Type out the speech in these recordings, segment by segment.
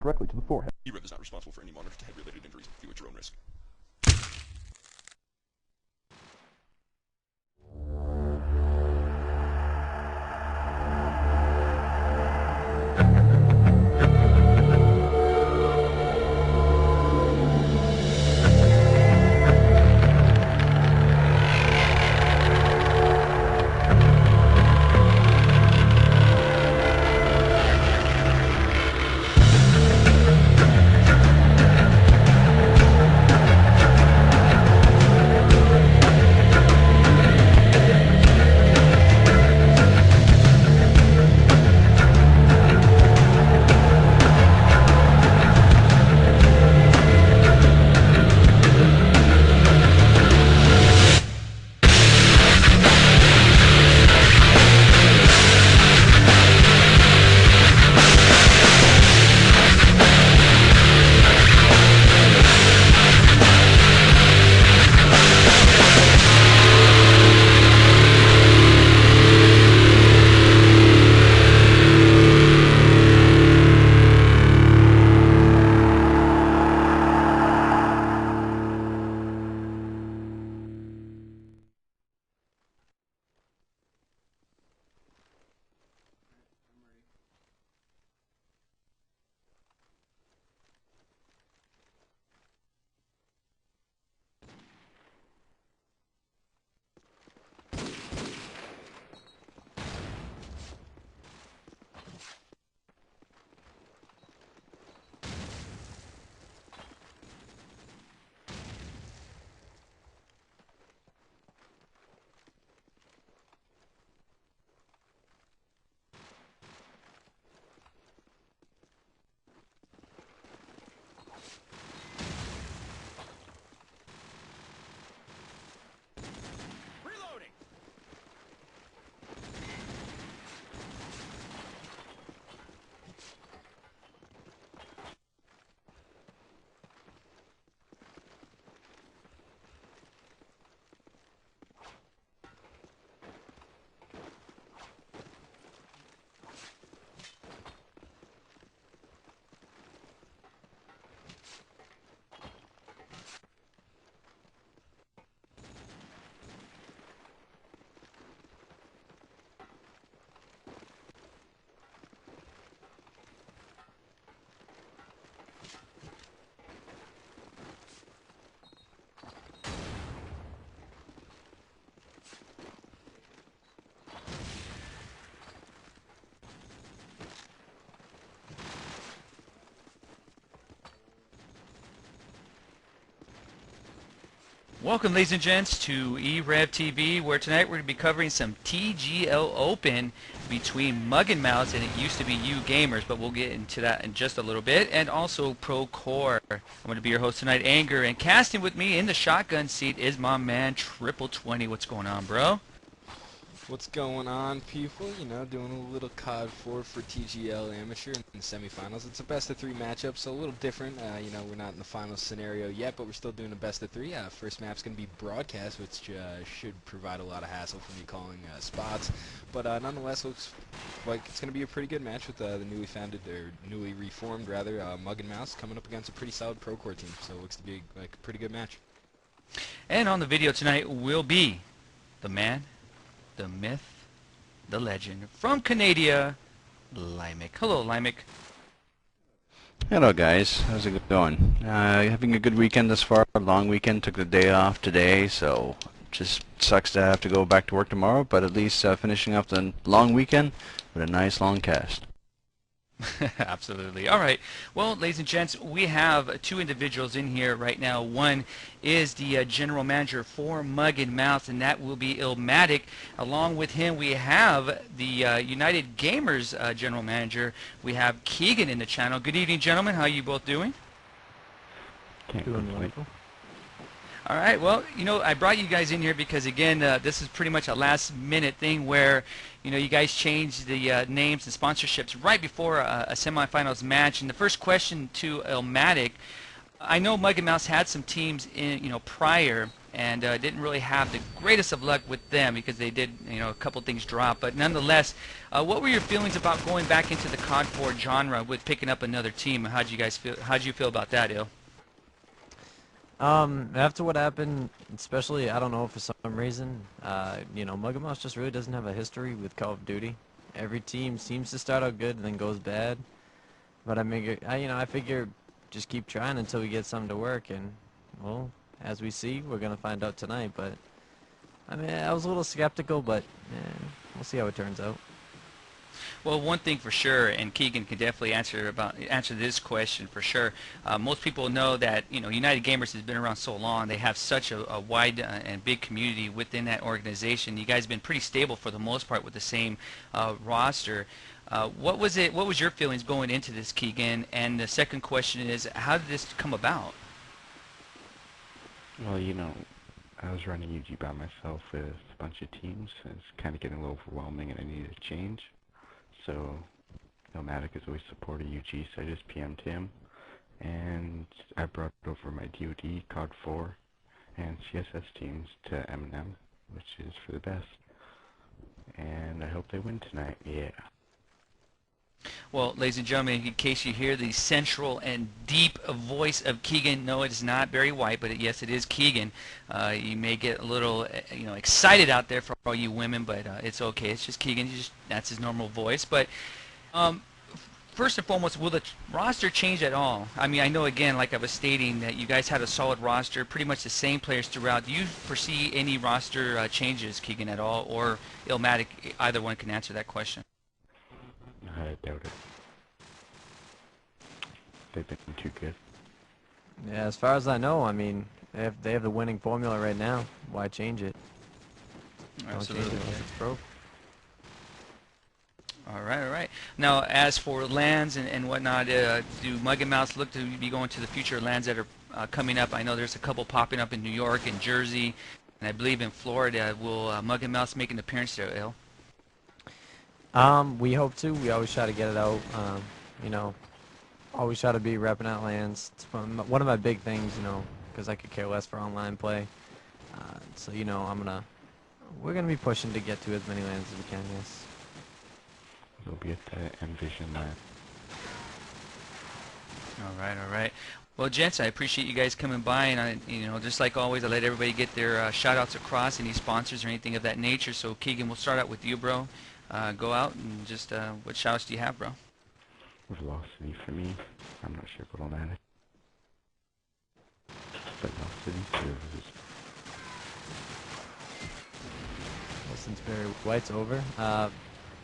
directly to the forehead. e-rev is not responsible for any monitor to head-related injuries. View at your own risk. Welcome, ladies and gents, to e-rev TV, where tonight we're going to be covering some TGL Open between Mugnmouse and it used to be You Gamers, but we'll get into that in just a little bit, and also Procore. I'm going to be your host tonight, Anger, and casting with me in the shotgun seat is my man, Triple 20. What's going on, bro? What's going on, people? You know, doing a little COD4 for TGL Amateur in the semifinals. It's a best-of-3 matchup, so a little different. You know, we're not in the final scenario yet, but we're still doing a best-of-3. First map's going to be broadcast, which should provide a lot of hassle for me calling spots. But nonetheless, looks like it's going to be a pretty good match with the newly reformed, Mugnmouse coming up against a pretty solid Procore team. So it looks to be like a pretty good match. And on the video tonight will be the man, the myth, the legend, from Canada, Limek. Hello, Limek. Hello guys, how's it going? Having a good weekend thus far. Long weekend, took the day off today, so just sucks to have to go back to work tomorrow, but at least finishing up the long weekend with a nice long cast. Absolutely. All right. Well, ladies and gents, we have two individuals in here right now. One is the general manager for Mugnmouse, and that will be Illmatic. Along with him, we have the United Gamers general manager. We have Keegan in the channel. Good evening, gentlemen. How are you both doing? Doing wonderful. All right. Well, you know, I brought you guys in here because, again, this is pretty much a last-minute thing where, you know, you guys changed the names and sponsorships right before a semifinals match. And the first question to Illmatic, I know Mugnmouse had some teams in, you know, prior, and didn't really have the greatest of luck with them because they did, a couple things drop. But nonetheless, what were your feelings about going back into the COD 4 genre with picking up another team? How'd you guys feel? How'd you feel about that, Il? After what happened, especially, I don't know, for some reason, Mugglemouse just really doesn't have a history with Call of Duty. Every team seems to start out good and then goes bad. But I figure just keep trying until we get something to work, and, well, as we see, we're going to find out tonight. But, I mean, I was a little skeptical, but we'll see how it turns out. Well, one thing for sure, and Keegan can definitely answer this question for sure. Most people know that United Gamers has been around so long. They have such a wide and big community within that organization. You guys have been pretty stable for the most part with the same roster. What was your feelings going into this, Keegan? And the second question is, how did this come about? Well, I was running UG by myself with a bunch of teams. It's kind of getting a little overwhelming, and I needed a change. So, Nomadic has always supported UG, so I just PM'd him, and I brought over my DoD, COD 4, and CSS teams to M&M, which is for the best. And I hope they win tonight. Yeah. Well, ladies and gentlemen, in case you hear the central and deep voice of Keegan, no, it is not Barry White, but yes, it is Keegan. You may get a little, excited out there for all you women, but it's okay. It's just Keegan. That's his normal voice. But first and foremost, will the roster change at all? I mean, I know, again, like I was stating, that you guys had a solid roster, pretty much the same players throughout. Do you foresee any roster changes, Keegan, at all, or Illmatic? Either one can answer that question. I doubt it. They've been too good. Yeah, as far as I know, I mean, they have the winning formula right now. Why change it? Absolutely. Don't change it unless it's broke. All right. Now, as for lands and whatnot, do Mugglemouse look to be going to the future lands that are coming up? I know there's a couple popping up in New York and Jersey, and I believe in Florida. Will Mugglemouse make an appearance there, Il? We hope to. We always try to get it out. Always try to be repping out lands. It's one of my big things, because I could care less for online play. So, we're gonna be pushing to get to as many lands as we can. Yes. We'll be at the Envision land. All right. Well, gents, I appreciate you guys coming by, and just like always, I let everybody get their shout-outs across, any sponsors or anything of that nature. So, Keegan, we'll start out with you, bro. Go out and just, what shout-outs do you have, bro? Velocity for me. I'm not sure about Nomadic. Velocity servers. Well, since Barry White's over, yep,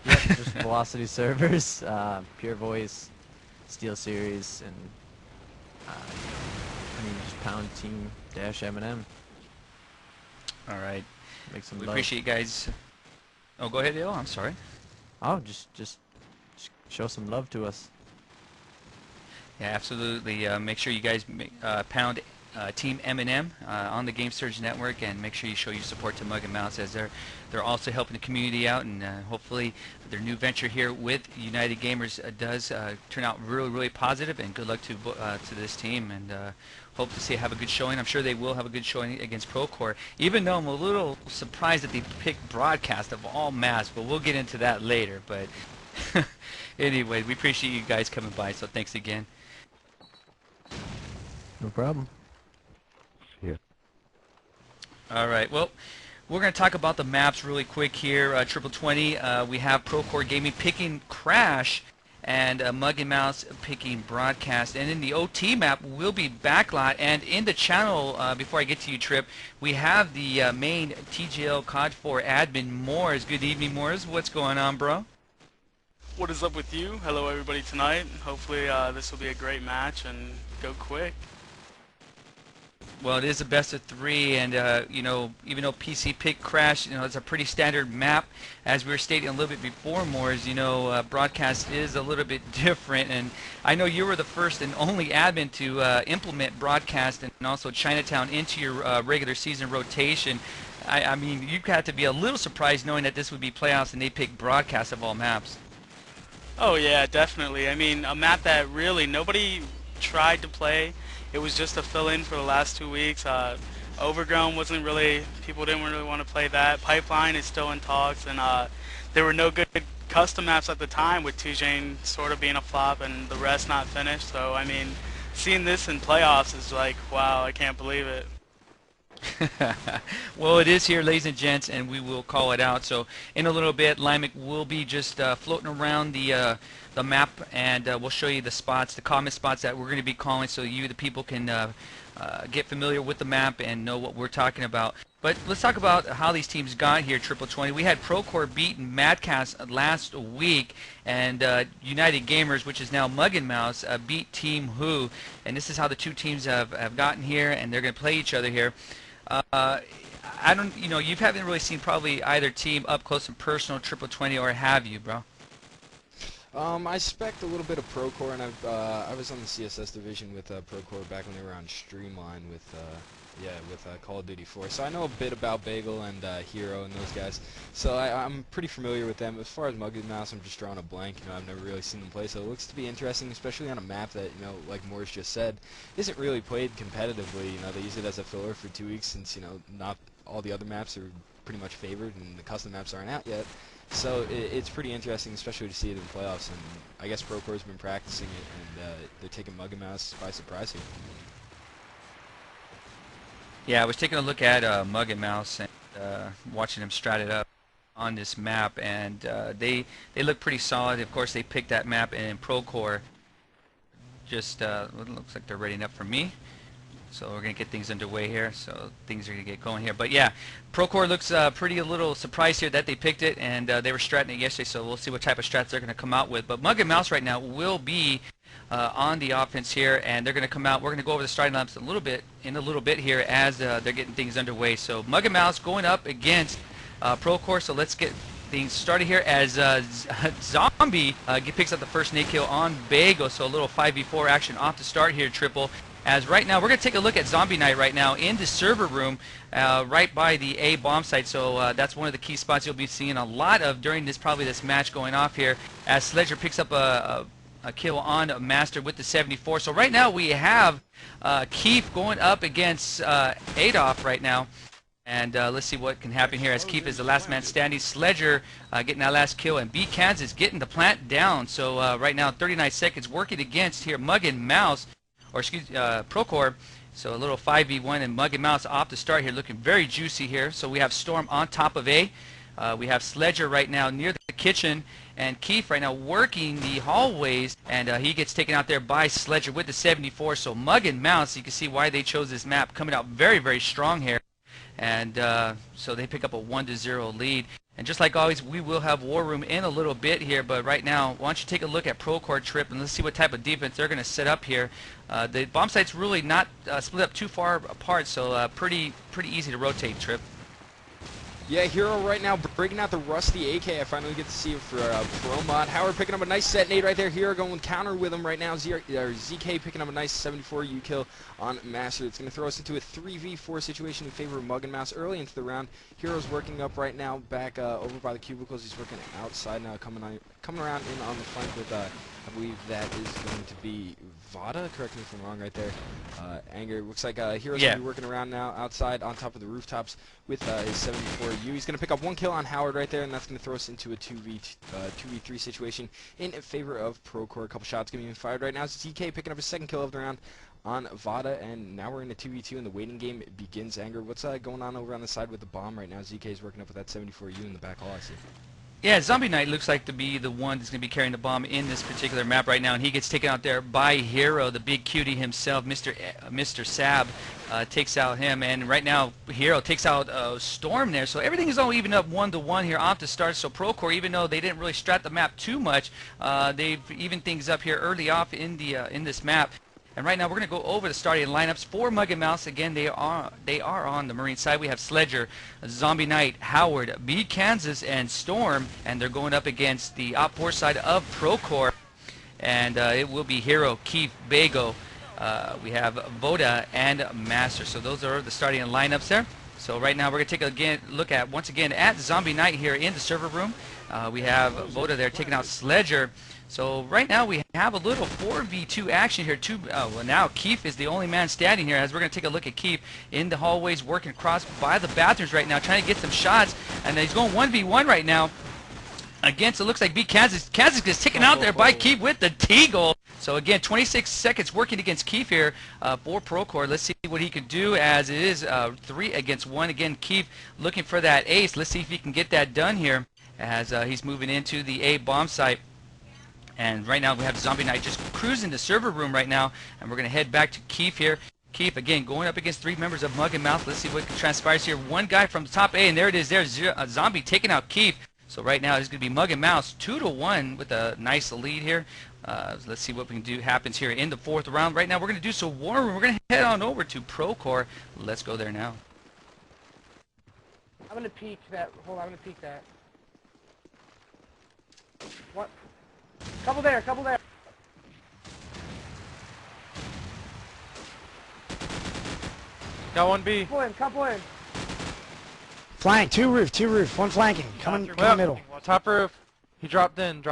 just Velocity servers, Pure Voice, Steel Series, and just pound team dash M&M. All right. Make some We love. appreciate you guys. Oh, go ahead, Il. I'm sorry. Oh, just show some love to us. Yeah, absolutely. Make sure you guys pound Team M&M on the Game Surge Network, and make sure you show your support to Mugglemouse, as they're also helping the community out, and hopefully their new venture here with United Gamers does turn out really, really positive, and good luck to this team, and hope to see have a good showing. I'm sure they will have a good showing against Procore, even though I'm a little surprised that they picked Broadcast of all maps, but we'll get into that later. But anyway, we appreciate you guys coming by, so thanks again. No problem. See ya. All right, well, we're going to talk about the maps really quick here. 2020, we have Procore Gaming picking Crash, and Mugglemouse picking Broadcast. And in the OT map will be Backlot. And in the channel, before I get to you, Trip, we have the main TGL COD 4 admin, Moores. Good evening, Moores. What's going on, bro? What is up with you? Hello everybody tonight. Hopefully this will be a great match and go quick. Well, it is a best of 3, and even though PC picked Crash, it's a pretty standard map. As we were stating a little bit before, Moores, Broadcast is a little bit different, and I know you were the first and only admin to implement Broadcast and also Chinatown into your regular season rotation. I mean, you had to be a little surprised knowing that this would be playoffs and they picked Broadcast of all maps. Oh yeah, definitely. I mean, a map that really nobody tried to play. It was just a fill-in for the last 2 weeks. Overgrown wasn't really, people didn't really want to play that. Pipeline is still in talks, and there were no good custom maps at the time, with Tujane sort of being a flop and the rest not finished. So I mean, seeing this in playoffs is like, wow, I can't believe it. Well, it is here, ladies and gents, and we will call it out. So in a little bit, Limek will be just floating around the map, and we'll show you the spots, the common spots that we're going to be calling, so you, the people, can get familiar with the map and know what we're talking about. But let's talk about how these teams got here, Triple 20. We had Procore beating Madcast last week, and United Gamers, which is now Mugnmouse, beat Team Who. And this is how the two teams have gotten here, and they're going to play each other here. I don't, you know, you haven't really seen probably either team up close and personal, Triple 20, or have you, bro? I spec'd a little bit of Procore, and I was on the CSS division with Procore back when they were on Streamline with Call of Duty 4. So I know a bit about Bagel and Hero and those guys. So I'm pretty familiar with them. As far as Mugnmouse, I'm just drawing a blank. You know, I've never really seen them play, so it looks to be interesting, especially on a map that, you know, like Morris just said, isn't really played competitively. You know, they use it as a filler for 2 weeks since, you know, not all the other maps are pretty much favored and the custom maps aren't out yet. So it's pretty interesting, especially to see it in playoffs. And I guess Procore's been practicing it, and they're taking Mugnmouse by surprise here. Yeah, I was taking a look at Mugnmouse and watching them strat it up on this map, and they look pretty solid. Of course, they picked that map, and Procore just it looks like they're readying up for me. So we're going to get things underway here. So things are going to get going here. But yeah, Procore looks pretty a little surprised here that they picked it, and they were stratting it yesterday, so we'll see what type of strats they're going to come out with. But Mugnmouse right now will be on the offense here, and they're going to come out. We're going to go over the starting lineups in a little bit here as they're getting things underway. So Mugnmouse going up against Procore. So let's get things started here as Zombie picks up the first nade kill on Bagel. So a little 5v4 action off the start here, Triple. As right now, we're going to take a look at Zombie Knight right now in the server room right by the A bomb site. So that's one of the key spots you'll be seeing a lot of during this match going off here, as Sledger picks up a kill on Master with the 74. So right now we have Keith going up against Adolf right now. And let's see what can happen here as Keith is the last man standing. Sledger getting that last kill, and B Kansas getting the plant down. So right now 39 seconds working against here Mugnmouse. Or excuse Procore. So a little 5v1 and Mugnmouse off the start here, looking very juicy here. So we have Storm on top of A. We have Sledger right now near the kitchen, and Keith right now working the hallways, and he gets taken out there by Sledger with the 74. So Mugnmouse, you can see why they chose this map, coming out very, very strong here. And so they pick up a 1-0 lead. And just like always, we will have War Room in a little bit here, but right now, why don't you take a look at Procore, Trip, and let's see what type of defense they're going to set up here. The bomb site's really not split up too far apart, so pretty easy to rotate, Trip. Yeah, Hero right now breaking out the rusty AK. I finally get to see it for Promod. Howard picking up a nice set nade right there. Hero going counter with him right now. ZK picking up a nice 74 U kill on Master. It's going to throw us into a 3v4 situation in favor of Mugnmouse early into the round. Hero's working up right now back over by the cubicles. He's working outside now, coming around in on the flank with, I believe that is going to be Vada. Correct me if I'm wrong right there. Anger. Looks like Hero's going to be working around now outside on top of the rooftops with his 74 U. He's going to pick up one kill on Howard right there, and that's going to throw us into a 2v3 situation in favor of Procore. A couple shots going to be fired right now. ZK picking up his second kill of the round on Vada, and now we're in a 2v2, and the waiting game begins. Anger, what's going on over on the side with the bomb right now? ZK is working up with that 74 U in the back hall, I see. Yeah, Zombie Knight looks like to be the one that's going to be carrying the bomb in this particular map right now, and he gets taken out there by Hero, the big cutie himself. Mr. Sab takes out him, and right now Hero takes out Storm there. So everything is all even up 1-1 here off the start. So Procore, even though they didn't really strat the map too much, they've evened things up here early off in this map. And right now we're going to go over the starting lineups for Mugnmouse. Again, they are on the Marine side. We have Sledger, Zombie Knight, Howard, B Kansas, and Storm, and they're going up against the op4 side of Procore. And it will be Hero, Keith, Bago. We have Voda and Master. So those are the starting lineups there. So right now we're going to take a look once again at Zombie Knight here in the server room. We have Voda there taking out Sledger. So right now we have a little 4v2 action here. Well, now Keith is the only man standing here, as we're going to take a look at Keith in the hallways, working across by the bathrooms right now, trying to get some shots, and he's going 1v1 right now against, it looks like B Kansas. Kansas gets taken out there by Keith with the T-goal. So again, 26 seconds working against Keith here for Procore. Let's see what he can do, as it is 3 against 1. Again, Keith looking for that ace. Let's see if he can get that done here, as he's moving into the A bomb site. And right now we have Zombie Knight just cruising the server room right now, and we're going to head back to Keith here. Keith, again, going up against 3 members of Mug and Mouth. Let's see what transpires here. One guy from the top A, and there it is. There's Zombie taking out Keith. So right now it's going to be Mug and Mouse 2-1 with a nice lead here. Let's see what we can do happens here in the 4th round. Right now we're going to do some War Room. We're going to head on over to Procore. Let's go there now. I'm going to peek that. Hold on, I'm going to peek that. What? Couple there, couple there. Got one B. Couple in. Flank, two roof, one flanking. Coming middle. Top roof. He dropped in.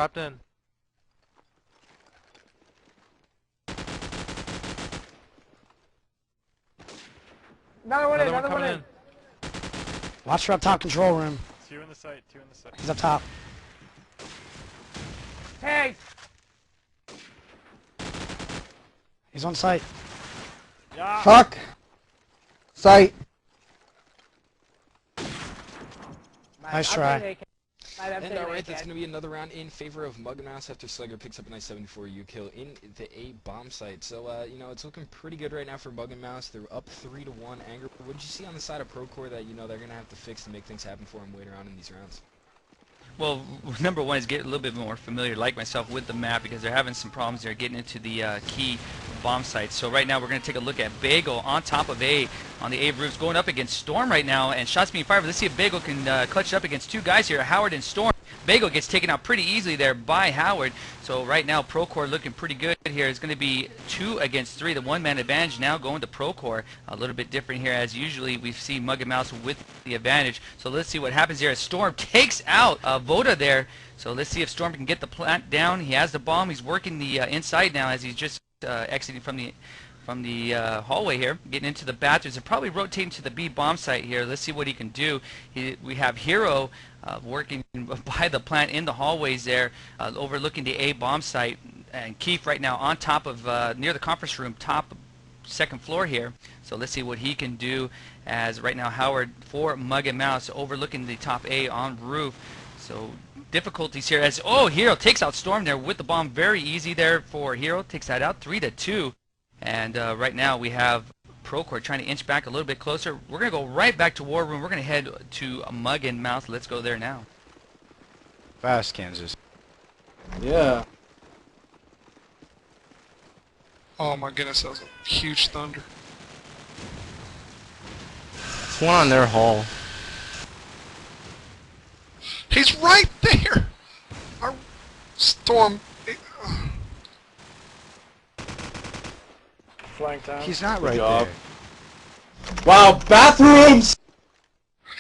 Another one in. Watch for up top control room. 2 in the site. He's up top. Hey! He's on site. Yeah. Fuck! Sight. Nice try. And alright, that's going to be another round in favor of Mug and Mouse after Slugger picks up a nice 74U kill in the A bomb site. So, you know, it's looking pretty good right now for Mug and Mouse. They're up 3-1. Anger, what did you see on the side of Procore that, you know, they're going to have to fix to make things happen for them later on in these rounds? Well, number one is get a little bit more familiar, like myself, with the map, because they're having some problems. They're getting into the key bomb sites. So right now we're going to take a look at Bagel on top of A on the A roofs, going up against Storm right now, and shots being fired. Let's see if Bagel can clutch it up against 2 guys here, Howard and Storm. Bagel gets taken out pretty easily there by Howard. So right now Procore looking pretty good here. It's going to be 2 against 3. The one-man advantage now going to Procore. A little bit different here, as usually we've seen Mug and Mouse with the advantage. So let's see what happens here as Storm takes out Voda there. So let's see if Storm can get the plant down. He has the bomb. He's working the inside now, as he's just exiting from the hallway here, getting into the bathrooms and probably rotating to the B bomb site here. Let's see what he can do. We have Hero working by the plant in the hallways there, overlooking the A bomb site, and Keith right now on top of near the conference room, top 2nd floor here. So let's see what he can do, as right now Howard for Mug and Mouse overlooking the top A on roof. So difficulties here, as Hero takes out Storm there with the bomb. Very easy there for Hero, takes that out 3-2. And right now we have Procore trying to inch back a little bit closer. We're going to go right back to War Room. We're going to head to Mug and Mouse. Let's go there now. Fast, Kansas. Yeah. Oh my goodness, that was a huge thunder. It's one on their hall. He's right there! Our Storm... Flanked out. He's not right there. Wow, bathrooms!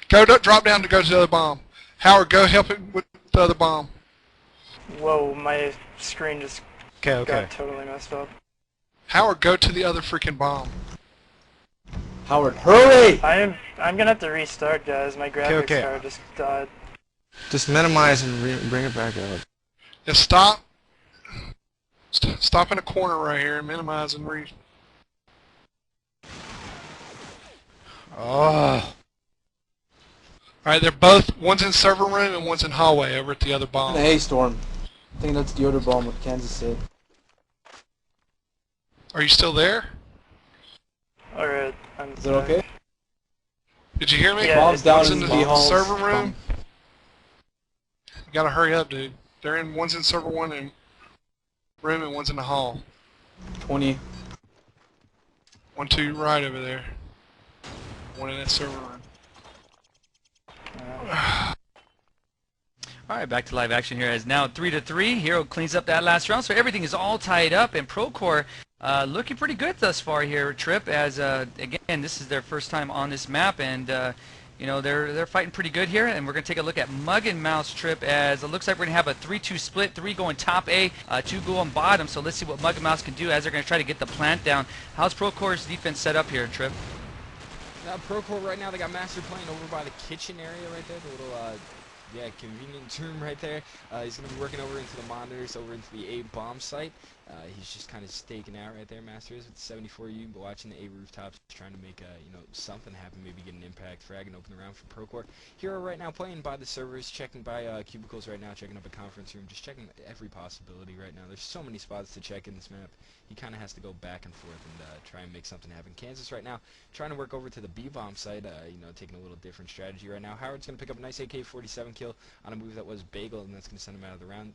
Drop down to go to the other bomb. Howard, go help him with the other bomb. Whoa, my screen just Okay. got totally messed up. Howard, go to the other freaking bomb. Howard, hurry! I'm gonna have to restart, guys. My graphics card just died. Just minimize and bring it back up. Yeah, stop. Stop in a corner right here and minimize and Oh. Alright, they're both, one's in server room and one's in hallway over at the other bomb. Hey, Storm. I think that's the other bomb with Kansas City. Are you still there? Alright, is it okay? Did you hear me? Yeah, bomb's down one's in in the halls. server room. You gotta hurry up, dude. One's in server 1 and room and one's in the hall. 20. 1, 2 right over there. One in that server room. Alright, back to live action here, as now 3-3. Hero cleans up that last round, so everything is all tied up, and Procore looking pretty good thus far here, Trip, as again, this is their first time on this map, and you know, they're fighting pretty good here, and we're going to take a look at Mugnmouse Trip, as it looks like we're going to have a 3-2 split, 3 going top A, 2 going bottom. So let's see what Mugnmouse can do as they're going to try to get the plant down. How's Procore's defense set up here, Trip? Procore right now, they got Master playing over by the kitchen area right there, the little convenient room right there. He's going to be working over into the monitors, over into the A bomb site. He's just kind of staking out right there, Master is with 74U, but watching the A rooftops, trying to make something happen, maybe get an impact frag and open the round for Procore. Hero right now playing by the servers, checking by cubicles right now, checking up a conference room, just checking every possibility right now. There's so many spots to check in this map. He kind of has to go back and forth and try and make something happen. Kansas right now trying to work over to the B bomb site, taking a little different strategy right now. Howard's going to pick up a nice AK-47 kill on a move that was Bagel, and that's going to send him out of the round.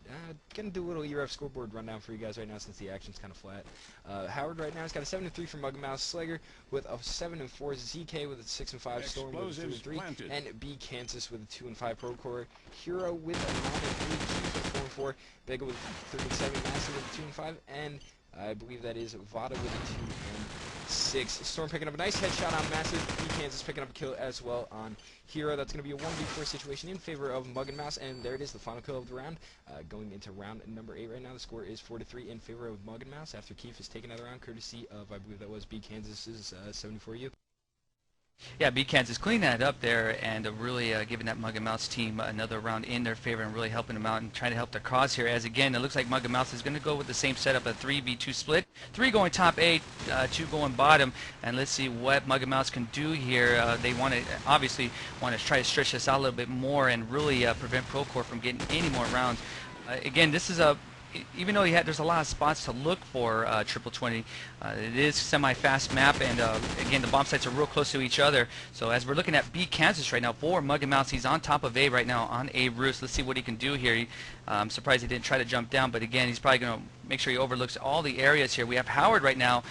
Going to do a little e-rev scoreboard rundown for you guys right now since the action's kind of flat. Howard right now has got a 7-3 for Mugnmouse, Slager with a 7-4, ZK with a 6-5, Storm with a 2-3, and B Kansas with a 2-5 Procore. Hero with a 9-3, Keith with a 4-4, Bagel with a 3-7, Master with a 2-5, and I believe that is Vada with a 2-6. Storm picking up a nice headshot on Massive. Kansas picking up a kill as well on Hero. That's going to be a 1v4 situation in favor of Mugnmouse, and there it is, the final kill of the round. Going into round number 8 right now, the score is 4-3 in favor of Mugnmouse after Keith has taken another round, courtesy of, I believe that was B Kansas's 74U. Yeah, B Kansas cleaning that up there and really giving that Mugnmouse team another round in their favor and really helping them out and trying to help their cause here. As again, it looks like Mugnmouse is going to go with the same setup, a 3v2 split, 3 going top A, 2 going bottom, and let's see what Mugnmouse can do here. They obviously want to try to stretch this out a little bit more and really prevent Procore from getting any more rounds. Again, this is even though there's a lot of spots to look for triple 20, it is semi-fast map, and again, the bomb sites are real close to each other. So as we're looking at B Kansas right now for Mugnmouse, he's on top of A right now on A roost. Let's see what he can do here. I'm surprised he didn't try to jump down, but again, he's probably going to make sure he overlooks all the areas here. We have Howard right now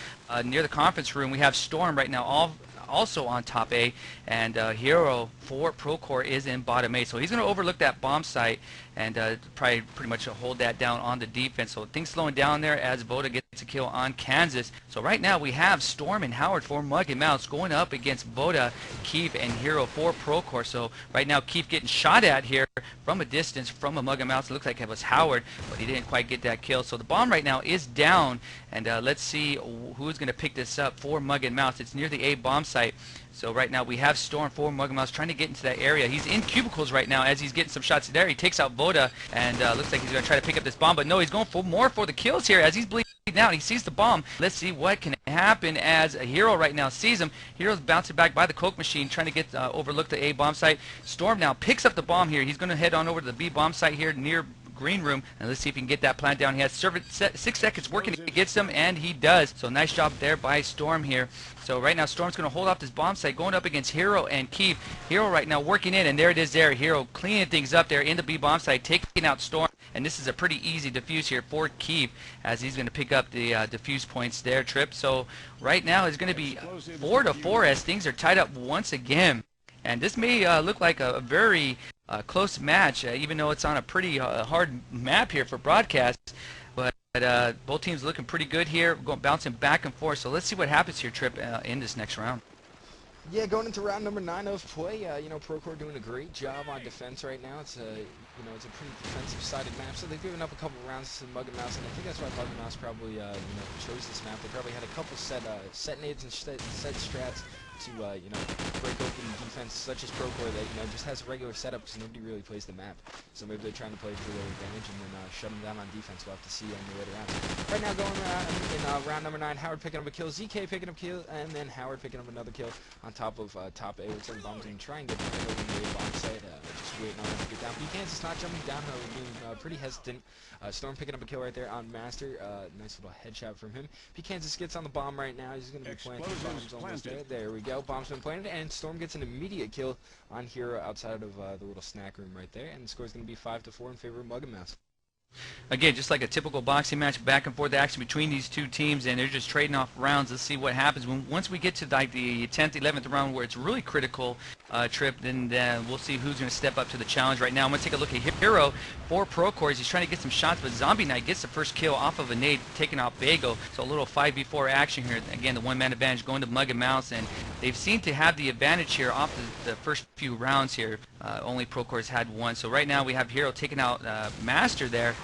near the conference room. We have Storm right now also on top A, and Hero for Procore is in bottom A. So he's going to overlook that bomb site and probably pretty much hold that down on the defense. So things slowing down there as Voda gets a kill on Kansas. So right now we have Storm and Howard for Mugnmouse going up against Voda, Keith, and Hero for Procore. So right now Keith getting shot at here from a distance from a Mugnmouse. It looks like it was Howard, but he didn't quite get that kill. So the bomb right now is down, and let's see who's going to pick this up for Mugnmouse. It's near the A bomb site. So right now we have Storm for Mugnmouse trying to get into that area. He's in cubicles right now as he's getting some shots there. He takes out Voda, and looks like he's going to try to pick up this bomb, but no, he's going for more for the kills here as he's bleeding out. He sees the bomb. Let's see what can happen as a Hero right now sees him. Hero's bouncing back by the Coke machine, trying to get overlook the A bomb site. Storm now picks up the bomb here. He's going to head on over to the B bomb site here near green room, and let's see if he can get that plant down. He has 6 seconds working against him, and he does. So nice job there by Storm here. So right now Storm's going to hold off this bomb site, going up against Hero and Keith. Hero right now working in, and there it is there. Hero cleaning things up there in the B bomb site, taking out Storm, and this is a pretty easy defuse here for Keith as he's going to pick up the defuse points there, Trip. So right now it's going to be 4-4 as things are tied up once again. And this may look like a very close match, even though it's on a pretty hard map here for broadcast. But both teams looking pretty good here, bouncing back and forth. So let's see what happens here, Trip, in this next round. Yeah, going into round number 9 of play, Procore doing a great job on defense right now. It's a pretty defensive-sided map, so they've given up a couple rounds to Mugnmouse, and I think that's why Mugnmouse probably, chose this map. They probably had a couple set nades and set strats to, break open defense such as Procore that, just has a regular setup because nobody really plays the map. So maybe they're trying to play for their advantage and then shut them down on defense. We'll have to see on the later rounds. Right now going in round number 9, Howard picking up a kill, ZK picking up a kill, and then Howard picking up another kill on top of top A with some bombs and try and get over the bomb site. Just waiting on them to get down. B Kansas not jumping down, being pretty hesitant. Storm picking up a kill right there on Master. Nice little headshot from him. B Kansas gets on the bomb right now. He's going to be planting bombs almost there. There we go. Bomb's been planted, and Storm gets an immediate kill on Hero outside of the little snack room right there, and the score's going to be 5-4 in favor of Mugnmouse. Again, just like a typical boxing match, back and forth action between these two teams, and they're just trading off rounds. Let's see what happens once we get to like the 10th, 11th round, where it's really critical trip, then we'll see who's going to step up to the challenge. Right now, I'm going to take a look at Hero for Procore. He's trying to get some shots, but Zombie Knight gets the first kill off of a nade, taking out Bagel. So a little 5v4 action here. Again, the one-man advantage going to Mug and Mouse, and they've seemed to have the advantage here off the first few rounds here. Only Procore's had one. So right now we have Hero taking out Master there,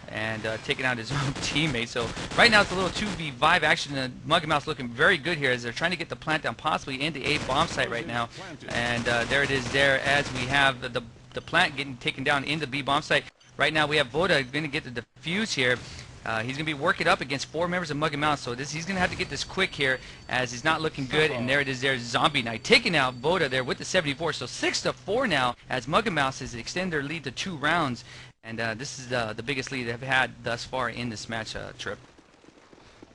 and taking out his own teammate. So right now it's a little 2v5 action. Mug and Mouse looking very good here as they're trying to get the plant down possibly into a bomb site right now. And there it is there as we have the plant getting taken down into B bomb site. Right now we have Voda going to get the defuse here. He's going to be working up against 4 members of Mug and Mouse, so he's going to have to get this quick here as he's not looking good. And there it is there, Zombie Knight taking out Voda there with the 74. So 6-4 now as Mug and Mouse has extended their lead to 2 rounds. And this is the biggest lead they've had thus far in this match, Trip.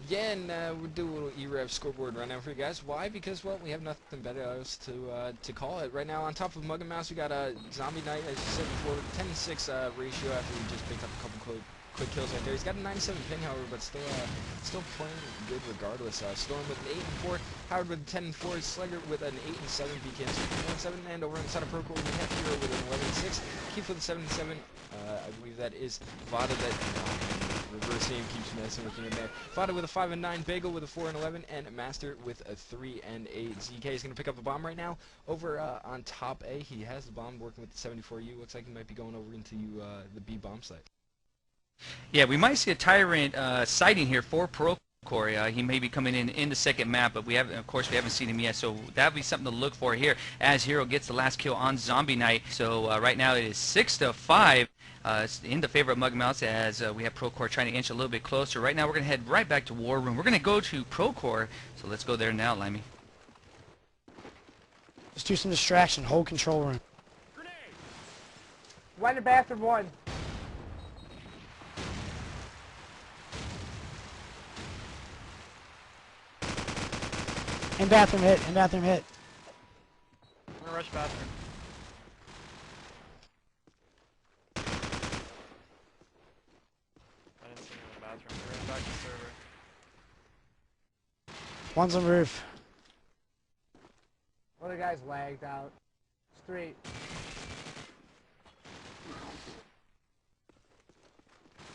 Yeah, and we'll do a little e-rev scoreboard right now for you guys. Why? Because, well, we have nothing better else to call it. Right now, on top of Mug and Mouse, we got Zombie Knight, as you said before, 10-6 ratio after we just picked up a couple quick kills right there. He's got a 97 ping, however, but still playing good regardless. Storm with an 8-4, Howard with a 10-4, Slugger with an 8-7, BKM 1-7, and over on the side of Procore, we have Hero with an 11-6, Keith with a 7-7. I believe that is Vada that reverse name keeps messing with me in there. Vada with a 5-9, Bagel with a 4-11, and Master with a 3-8. ZK is going to pick up the bomb right now over on top A. He has the bomb working with the 74U. Looks like he might be going over into the B bomb site. Yeah, we might see a Tyrant sighting here for Procore. He may be coming in the second map, but of course we haven't seen him yet, so that'll be something to look for here as Hero gets the last kill on Zombie Knight. So right now it is 6-5 in the favor of Mug Mouse as we have Procore trying to inch a little bit closer. Right now we're going to head right back to War Room. We're going to go to Procore, so let's go there now, Limey. Just do some distraction. Hold control room. One in the bathroom, one. In bathroom hit. In bathroom hit. I'm gonna rush bathroom. I didn't see him in the bathroom. We're going back to server. One's on roof. One of the guys lagged out. Straight.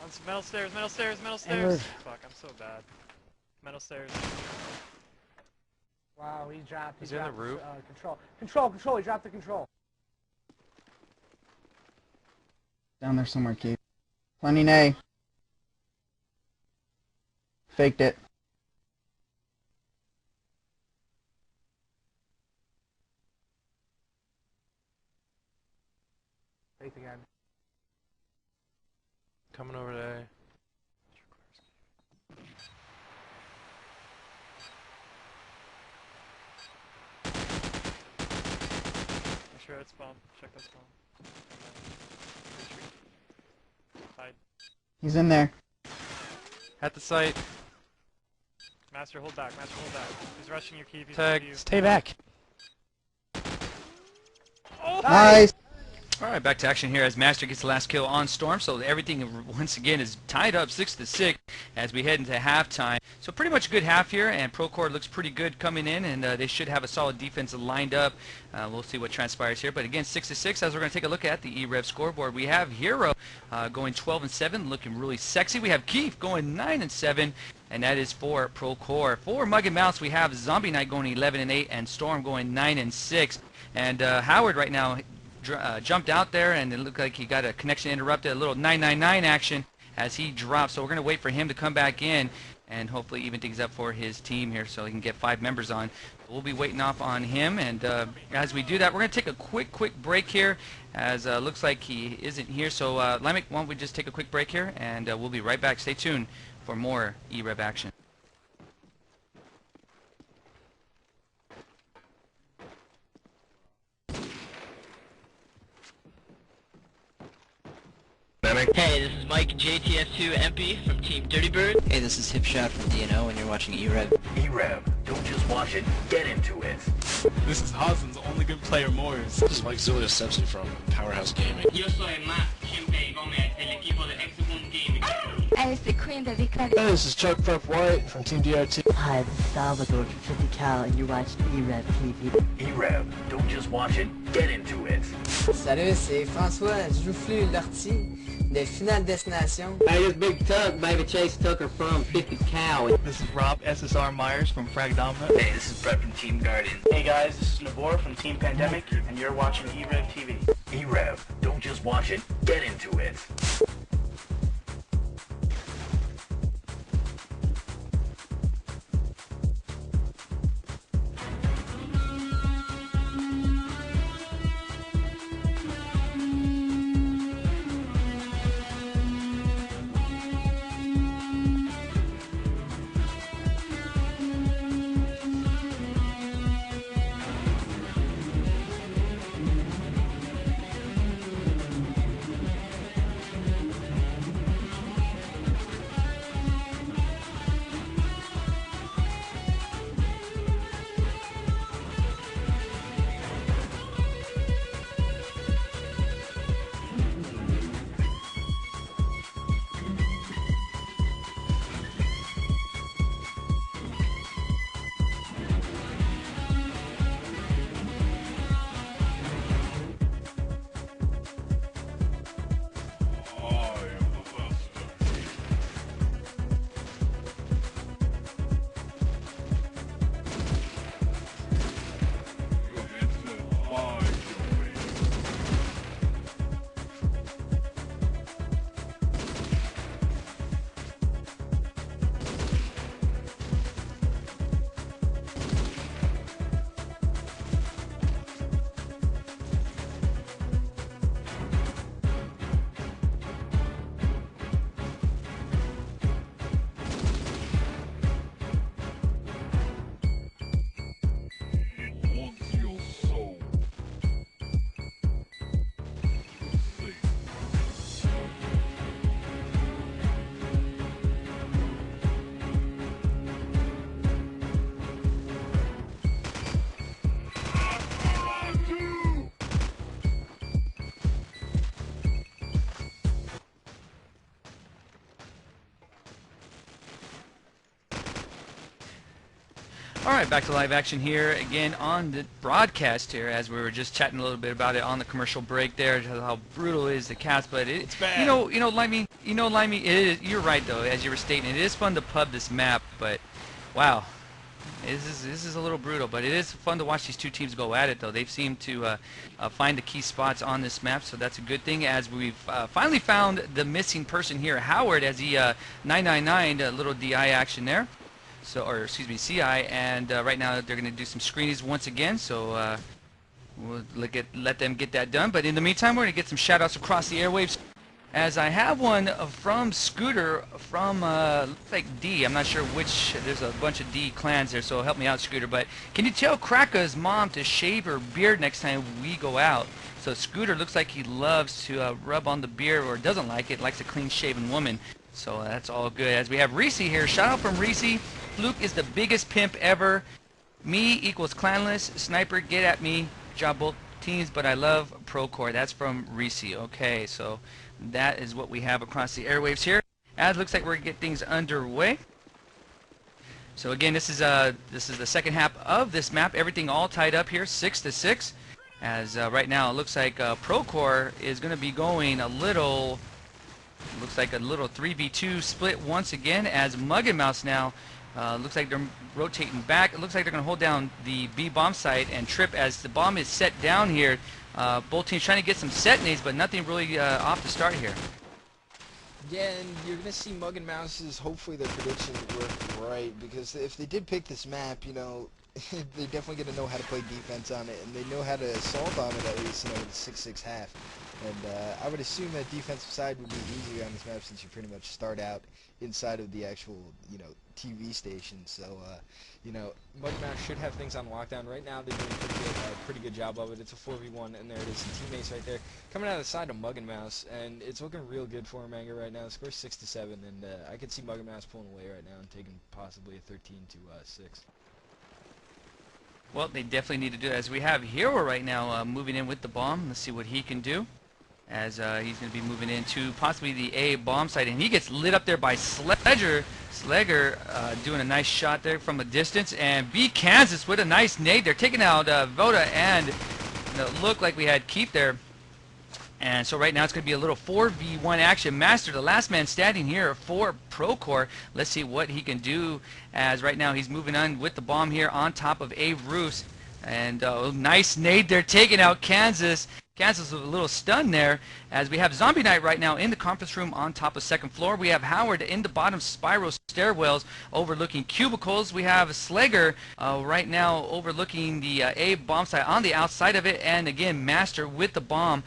On some metal stairs, metal stairs, metal And stairs! roof. Fuck, I'm so bad. Metal stairs. Wow, he dropped. Is he in the roof? Control. He dropped the control. Down there somewhere, Keith. Planning A. Faked it. Faked again. Coming over to A. Make sure it's bomb. Check that bomb. Hide. He's in there. At the site. Master, hold back. Master, hold back. He's rushing your key. Tag. Stay back. Oh! Nice. All right, back to action here as Master gets the last kill on Storm. So everything once again is tied up 6-6 as we head into halftime. So pretty much a good half here, and Procore looks pretty good coming in, and they should have a solid defense lined up. We'll see what transpires here. But again, 6-6 as we're going to take a look at the e-rev scoreboard. We have Hero going 12-7, looking really sexy. We have Keith going 9-7. And that is for Procore. For Mug and Mouse, we have Zombie Knight going 11-8 and Storm going 9-6. And Howard right now jumped out there, and it looked like he got a connection interrupted, a little 999 action as he dropped. So we're going to wait for him to come back in and hopefully even things up for his team here so he can get 5 members on. We'll be waiting off on him, and as we do that, we're going to take a quick break here as looks like he isn't here. So Limerick, why don't we just take a quick break here, and we'll be right back. Stay tuned for more e-rev action. Hey, this is Mike JTS2 MP from Team Dirty Bird. Hey, this is Hipshot from DNO, and you're watching e-rev. E-rev, don't just watch it, get into it. This is Hazen's only good player Morris. This is Mike Zulia Sepsi from Powerhouse Gaming. Yo soy Matt Chimpey Gomez del equipo de Hexagon Gaming. Hey, c'est Queen de Victoria. Hey, this is Chuck Prep White from Team DRT. Hi, this is Salvador from 50 Cal, and you're watching e-rev TV. E-rev, don't just watch it, get into it. Salut, c'est François Joufflu-Lortie de Finale Destination. Hey, this is Big Tuck, Baby Chase Tucker from 50 Cal. This is Rob SSR Myers from Frag Dominant. Hey, this is Brett from Team Guardian. Hey guys, this is Nabor from Team Pandemic, and you're watching e-rev TV. E-rev, don't just watch it, get into it. Alright, back to live action here again on the broadcast here, as we were just chatting a little bit about it on the commercial break there, how brutal is the cats, but it's bad. Limey, it is, you're right though, as you were stating, it is fun to pub this map, but wow, this is a little brutal, but it is fun to watch these two teams go at it though. They've seemed to find the key spots on this map, so that's a good thing, as we've finally found the missing person here, Howard, as he 999, a little DI action there. So, or excuse me, CI, and right now they're going to do some screenies once again, so we'll let them get that done. But in the meantime, we're going to get some shout-outs across the airwaves, as I have one from Scooter from, looks like D. I'm not sure which, there's a bunch of D clans there, so help me out, Scooter. But can you tell Kraka's mom to shave her beard next time we go out? So Scooter looks like he loves to rub on the beard, or doesn't like it, likes a clean-shaven woman. So that's all good. As we have Reese here, shout out from Reese. Fluke is the biggest pimp ever. Me equals clanless. Sniper, get at me. Job both teams, but I love Procore. That's from Reese. Okay, so that is what we have across the airwaves here. As looks like we're gonna get things underway. So again, this is the second half of this map. Everything all tied up here, 6-6. As right now it looks like Procore is going to be going a little. Looks like a little 3v2 split once again, as Mugnmouse now looks like they're rotating back. It looks like they're going to hold down the B bomb site and trip as the bomb is set down here. Both teams trying to get some set nades, but nothing really off the start here. Yeah, and you're going to see Mugnmouse's, hopefully their predictions work right, because if they did pick this map, you know, they're definitely going to know how to play defense on it, and they know how to assault on it at least, you know, with 6-6 half. And I would assume that defensive side would be easier on this map, since you pretty much start out inside of the actual, you know, TV station. So, you know, Mugnmouse should have things on lockdown. Right now they're doing a pretty good job of it. It's a 4v1, and there it is, some teammates right there coming out of the side of Mugnmouse, and it's looking real good for him, Anger, right now. The score's 6-7, and I could see Mugnmouse pulling away right now and taking possibly a 13-6. Well, they definitely need to do it, as we have Hero right now moving in with the bomb. Let's see what he can do. as he's going to be moving into possibly the A bomb site, and he gets lit up there by Sledger. Slegger doing a nice shot there from a distance, and B Kansas with a nice nade. They're taking out Voda, and it looked like we had Keep there. And so right now it's going to be a little 4v1 action. Master, the last man standing here for Procore. Let's see what he can do, as right now he's moving on with the bomb here on top of A roofs. And nice nade there, taking out Kansas. Kansas was a little stunned there, as we have Zombie Knight right now in the conference room on top of second floor. We have Howard in the bottom spiral stairwells overlooking cubicles. We have Slegger right now overlooking the A bomb site on the outside of it, and again Master with the bomb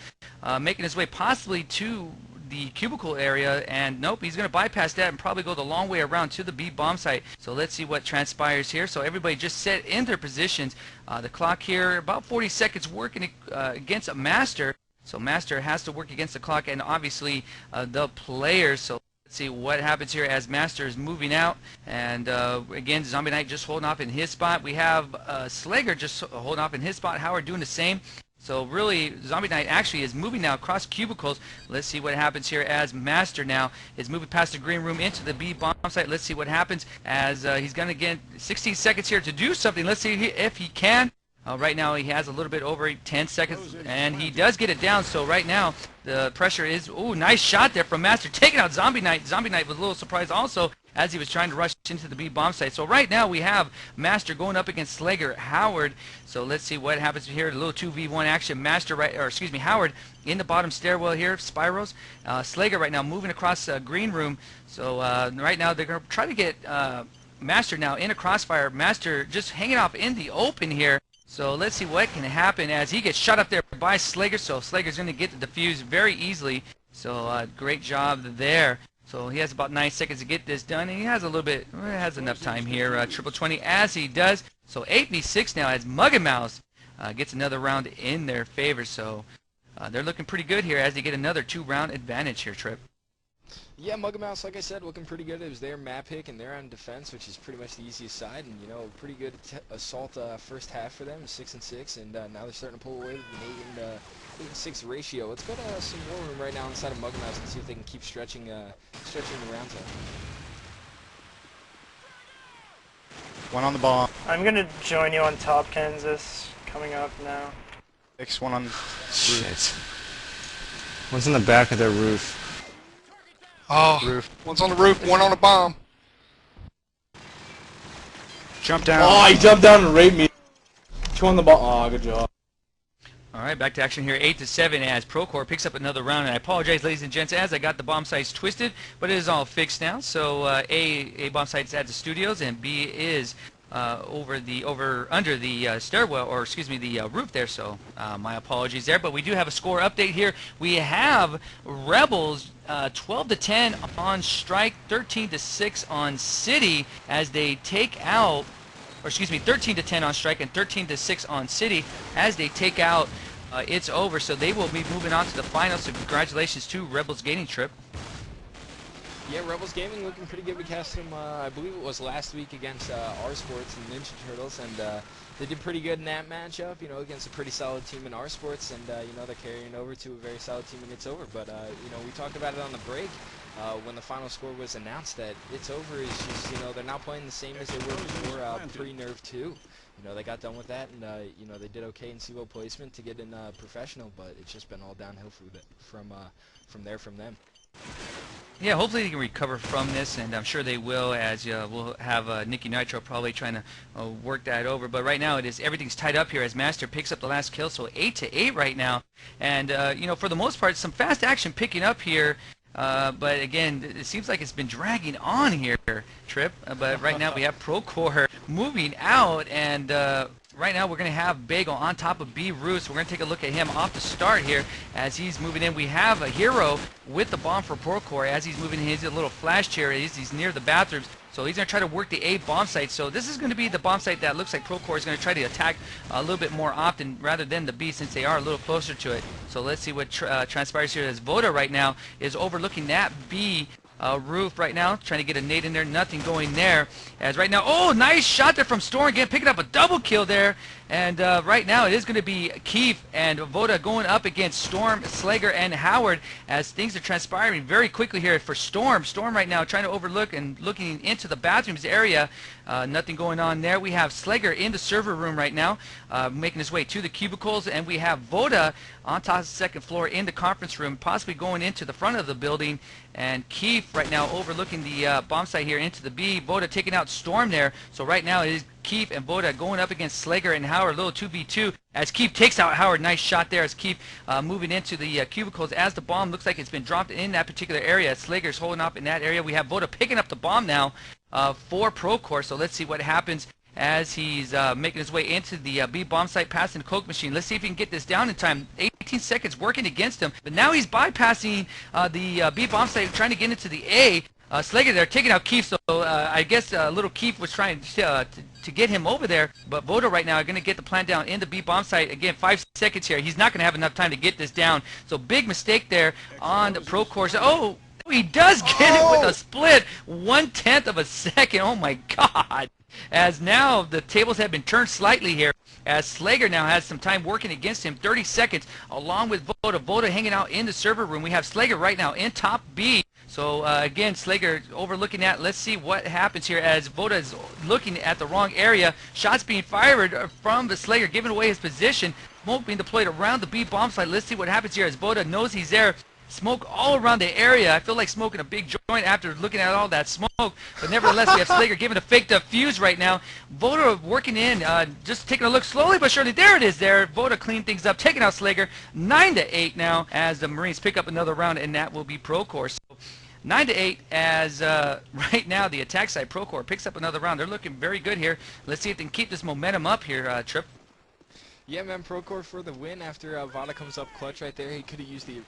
making his way possibly to the cubicle area, and nope, he's going to bypass that and probably go the long way around to the B bomb site. So let's see what transpires here. So everybody just set in their positions. The clock here, about 40 seconds working against a Master. So Master has to work against the clock, and obviously the players. So let's see what happens here as Master is moving out. And again, Zombie Knight just holding off in his spot. We have Slager just holding off in his spot. Howard doing the same. So really, Zombie Knight actually is moving now across cubicles. Let's see what happens here as Master now is moving past the green room into the B bomb site. Let's see what happens as he's going to get 16 seconds here to do something. Let's see if he can. Right now he has a little bit over 10 seconds, and he does get it down. So right now the pressure is, ooh, nice shot there from Master, taking out Zombie Knight. Zombie Knight was a little surprised also, as he was trying to rush into the B bomb site. So right now we have Master going up against Slager, Howard. So let's see what happens here. A little 2v1 action. Master Howard in the bottom stairwell here, spirals. Slager right now moving across green room. So right now they're going to try to get Master now in a crossfire. Master just hanging off in the open here. So let's see what can happen as he gets shot up there by Slager. So Slager's going to get the defuse very easily. So great job there. So he has about 9 seconds to get this done, and he has a little bit, has enough time here. Triple 20 as he does. So 8v6 now as Mugnmouse gets another round in their favor. So they're looking pretty good here as they get another 2-round advantage here, Trip. Yeah, Mugnmouse, like I said, looking pretty good. It was their map pick, and they're on defense, which is pretty much the easiest side. And, you know, pretty good assault first half for them, 6-6, and now they're starting to pull away with an 8 and 6 ratio. Let's go to some war room right now inside of Mugnmouse and see if they can keep stretching the round time. One on the bomb. I'm gonna join you on top, Kansas. Coming up now. One on Shit. One's in the back of their roof. Oh, roof. One's on the roof, one on the bomb. Jump down. Oh, he jumped down and raped me. 2 on the bomb. Oh, good job. All right, back to action here, 8-7 as Procore picks up another round. And I apologize, ladies and gents, as I got the bomb sites twisted, but it is all fixed now. So A bomb site's at the studios, and B is under the stairwell, or excuse me, the roof there. So my apologies there, but we do have a score update here. We have Rebels 12-10 on Strike, 13-6 on City as they take out, or excuse me, 13-10 on Strike and 13-6 on City as they take out It's Over. So they will be moving on to the finals. So congratulations to Rebels Gaming, Trip. Yeah, Rebels Gaming looking pretty good. We cast them, I believe it was last week against R Sports and Ninja Turtles, and they did pretty good in that matchup, you know, against a pretty solid team in R Sports, and, you know, they're carrying over to a very solid team in It's Over. But, you know, we talked about it on the break when the final score was announced, that It's Over is just, you know, they're not playing the same as they were before pre-Nerf 2. You know, they got done with that, and, you know, they did okay in CVO placement to get in professional, but it's just been all downhill from them. Yeah, hopefully they can recover from this, and I'm sure they will, as we'll have Nicky Nitro probably trying to work that over. But right now everything's tied up here as Master picks up the last kill, so 8-8 right now. And you know, for the most part, some fast action picking up here. But again, it seems like it's been dragging on here, Trip. But right now we have Procore moving out, and right now we're going to have Bagel on top of B Roos. We're going to take a look at him off the start here as he's moving in. We have a Hero with the bomb for Procore as he's moving in his little flash chair. He's near the bathrooms. So he's going to try to work the A bomb site. So this is going to be the bomb site that looks like Procore is going to try to attack a little bit more often rather than the B, since they are a little closer to it. So let's see what transpires here as Voda right now is overlooking that B roof right now, trying to get a nade in there. Nothing going there as right now. Oh, nice shot there from Storm again, picking up a double kill there And right now it is going to be Keith and Voda going up against Storm, Slager, and Howard as things are transpiring very quickly here for Storm. Storm right now trying to overlook and looking into the bathrooms area. Nothing going on there. We have Slager in the server room right now, making his way to the cubicles, and we have Voda on top of the second floor in the conference room, possibly going into the front of the building. And Keith right now overlooking the bomb site here into the B. Voda taking out Storm there. So right now it is Keith and Voda going up against Slager and Howard, a little 2v2 as Keith takes out Howard. Nice shot there as Keith moving into the cubicles as the bomb looks like it's been dropped in that particular area. Slager's holding up in that area. We have Voda picking up the bomb now for Procore. So let's see what happens as he's making his way into the B bomb site, passing the cloak machine. Let's see if he can get this down in time. 18 seconds working against him, but now he's bypassing the B bomb site, trying to get into the A. Slager there taking out Keith, so I guess little Keith was trying to get him over there, but Voda right now are going to get the plant down in the B bomb site. Again, 5 seconds here. He's not going to have enough time to get this down, so big mistake there on the Procore. Oh, he does get it with a split 1/10 of a second. Oh my God. As now the tables have been turned slightly here, as Slager now has some time working against him. 30 seconds along with Voda. Voda hanging out in the server room. We have Slager right now in top B. So again, Slager overlooking that. Let's see what happens here as Voda is looking at the wrong area. Shots being fired from the Slager, giving away his position. Smoke being deployed around the B bomb site. Let's see what happens here as Voda knows he's there. Smoke all around the area. I feel like smoking a big joint after looking at all that smoke. But nevertheless, we have Slager giving a fake defuse right now. Voda working in, just taking a look slowly but surely. There it is there. Voda cleaned things up, taking out Slager. 9-8 now as the Marines pick up another round, and that will be Procore. So 9-8 as right now the attack side Procore picks up another round. They're looking very good here. Let's see if they can keep this momentum up here, Trip. Yeah, man, Procore for the win after Voda comes up clutch right there. He could have used the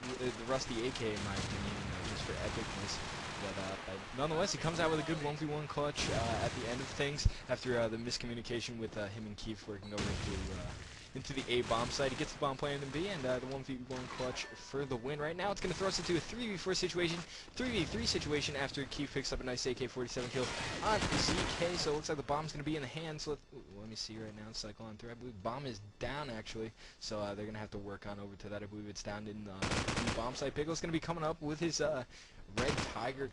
rusty AK, in my opinion, just for epicness. But nonetheless, he comes out with a good 1v1 clutch at the end of things after the miscommunication with him and Keith working over into the A bomb site. He gets the bomb planted in B, and the 1v1 clutch for the win. Right now, it's going to throw us into a 3v4 situation, 3v3 situation after Keith picks up a nice AK-47 kill on ZK. So it looks like the bomb's going to be in the hands. So let me see right now. Cycle on through. I believe bomb is down actually, so they're going to have to work on over to that. I believe it's down in the bomb site. Pickle's going to be coming up with his Red Tiger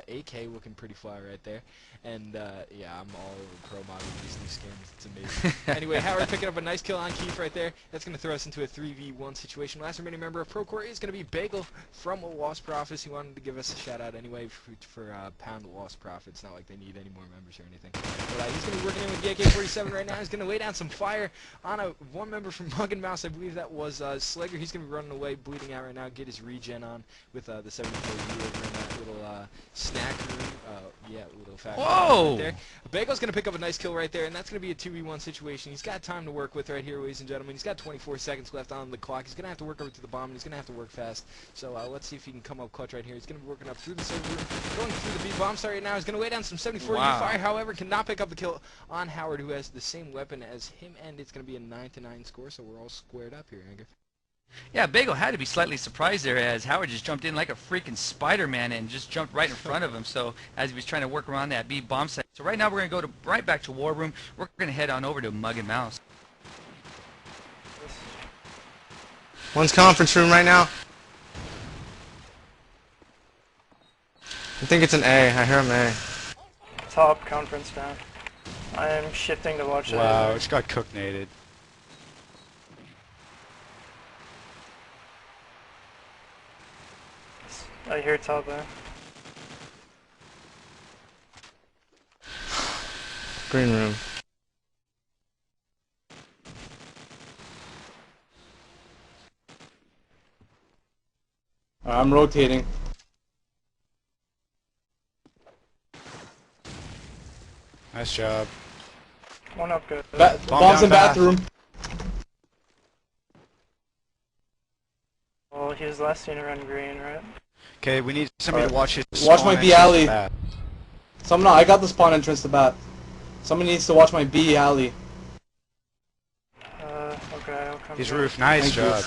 AK, looking pretty fly right there. And yeah, I'm all over pro mod with these new skins. It's amazing. Anyway, Howard picking up a nice kill on Keith right there. That's going to throw us into a 3v1 situation. Last remaining member of Procore is going to be Bagel from Lost Profits. He wanted to give us a shout out anyway for pound Lost Profits. Not like they need any more members or anything. But he's going to be working in with the AK-47 right now. He's going to lay down some fire on one member from Mugnmouse. I believe that was Slager. He's going to be running away, bleeding out right now. Get his regen on with the 74U over in that little snack room. Yeah, little factory right there. Bagel's going to pick up a nice kill right there, and that's going to be a 2v1 situation. He's got time to work with right here, ladies and gentlemen. He's got 24 seconds left on the clock. He's going to have to work over to the bomb, and he's going to have to work fast. So let's see if he can come up clutch right here. He's going to be working up through the server room, going through the B bomb site right now. He's going to lay down some 74 fire, however, cannot pick up the kill on Howard, who has the same weapon as him, and it's going to be a 9-9 score, so we're all squared up here, Anger. Yeah, Bagel had to be slightly surprised there as Howard just jumped in like a freaking Spider-Man and just jumped right in front of him. So as he was trying to work around that B bomb site. So right now we're going to go right back to War Room. We're going to head on over to Mugnmouse. One's conference room right now. I think it's an A. I hear him A. Top conference down. I am shifting to watch that. Wow, it's got cooknated. I hear top there. Green room. I'm rotating. Nice job. One up good. Bombs in bathroom. Well, he was last seen around green, right? Okay, we need somebody to watch his Watch my B alley. Someone, I got the spawn entrance to bat. Somebody needs to watch my B alley. Okay, I'll come. His roof, nice job.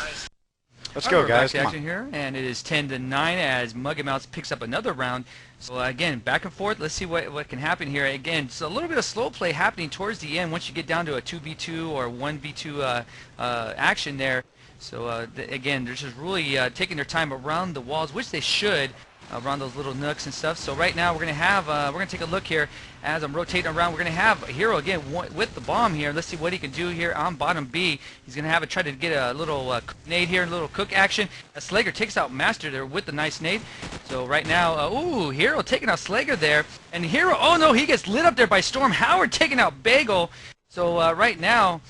Let's go, guys. Back to Come action here, and it is 10-9 as Muggin picks up another round. So again, back and forth. Let's see what can happen here. Again, it's a little bit of slow play happening towards the end once you get down to a 2v2 or 1v2 action there. So again, they're just really taking their time around the walls, which they should, around those little nooks and stuff. So right now we're gonna take a look here as I'm rotating around. We're gonna have Hero again with the bomb here. Let's see what he can do here on bottom B. He's gonna have it try to get a little nade here, a little cook action. Slager takes out Master there with the nice nade. So right now, ooh, Hero taking out Slager there, and Hero, oh no, he gets lit up there by Storm. Howard taking out Bagel. So right now,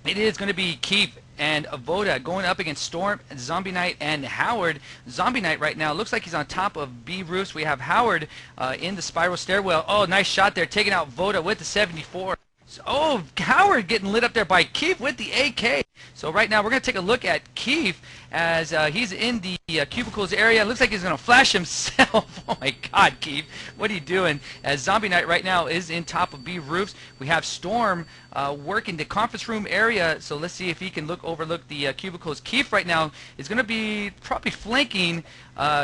it is going to be Keith and Avoda going up against Storm, Zombie Knight, and Howard. Zombie Knight right now looks like he's on top of B roofs. We have Howard in the spiral stairwell. Oh, nice shot there, taking out Voda with the 74. Oh, Howard getting lit up there by Keith with the AK. So right now we're going to take a look at Keith as he's in the cubicles area. It looks like he's going to flash himself. Oh my God, Keith, what are you doing? As Zombie Knight right now is in top of B roofs. We have Storm working the conference room area. So let's see if he can overlook the cubicles. Keith right now is going to be probably flanking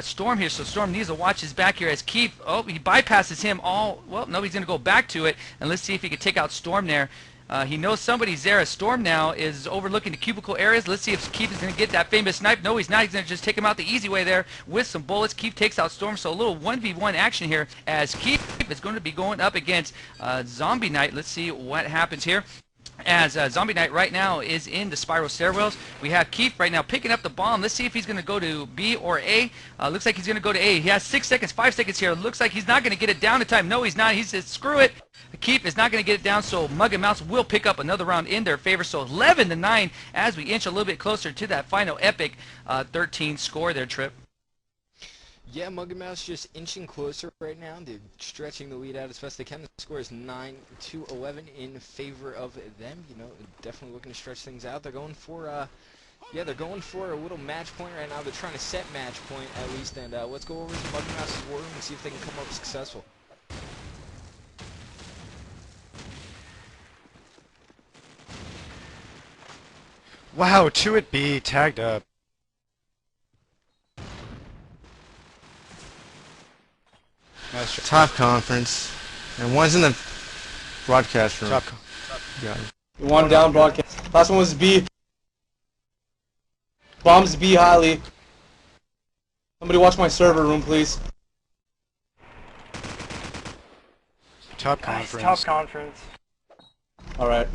Storm here. So Storm needs to watch his back here as Keith, oh, he bypasses him all. Well, no, he's going to go back to it. And let's see if he can take out Storm there. He knows somebody's there. Storm now is overlooking the cubicle areas. Let's see if Keith is going to get that famous snipe. No, he's not. He's going to just take him out the easy way there with some bullets. Keith takes out Storm. So a little 1v1 action here as Keith is going to be going up against Zombie Knight. Let's see what happens here. As Zombie Knight right now is in the spiral stairwells. We have Keith right now picking up the bomb. Let's see if he's going to go to B or A. Looks like he's going to go to A. He has 6 seconds, 5 seconds here. Looks like he's not going to get it down in time. No, he's not. He says, screw it. Keith is not going to get it down, so Muggin Mouse will pick up another round in their favor. So 11-9 as we inch a little bit closer to that final epic 13 score there, Trip. Yeah, Muggin Mouse just inching closer right now. They're stretching the lead out as best they can. The score is 9-11 in favor of them. You know, definitely looking to stretch things out. They're going for, yeah, they're going for a little match point right now. They're trying to set match point at least. And let's go over to Muggin Mouse's war room and see if they can come up successful. Wow, 2 at B, tagged up. Top conference. And one's in the broadcast room. One down broadcast. Last one was B. Bombs B highly. Somebody watch my server room, please. Top conference. Top conference. Alright.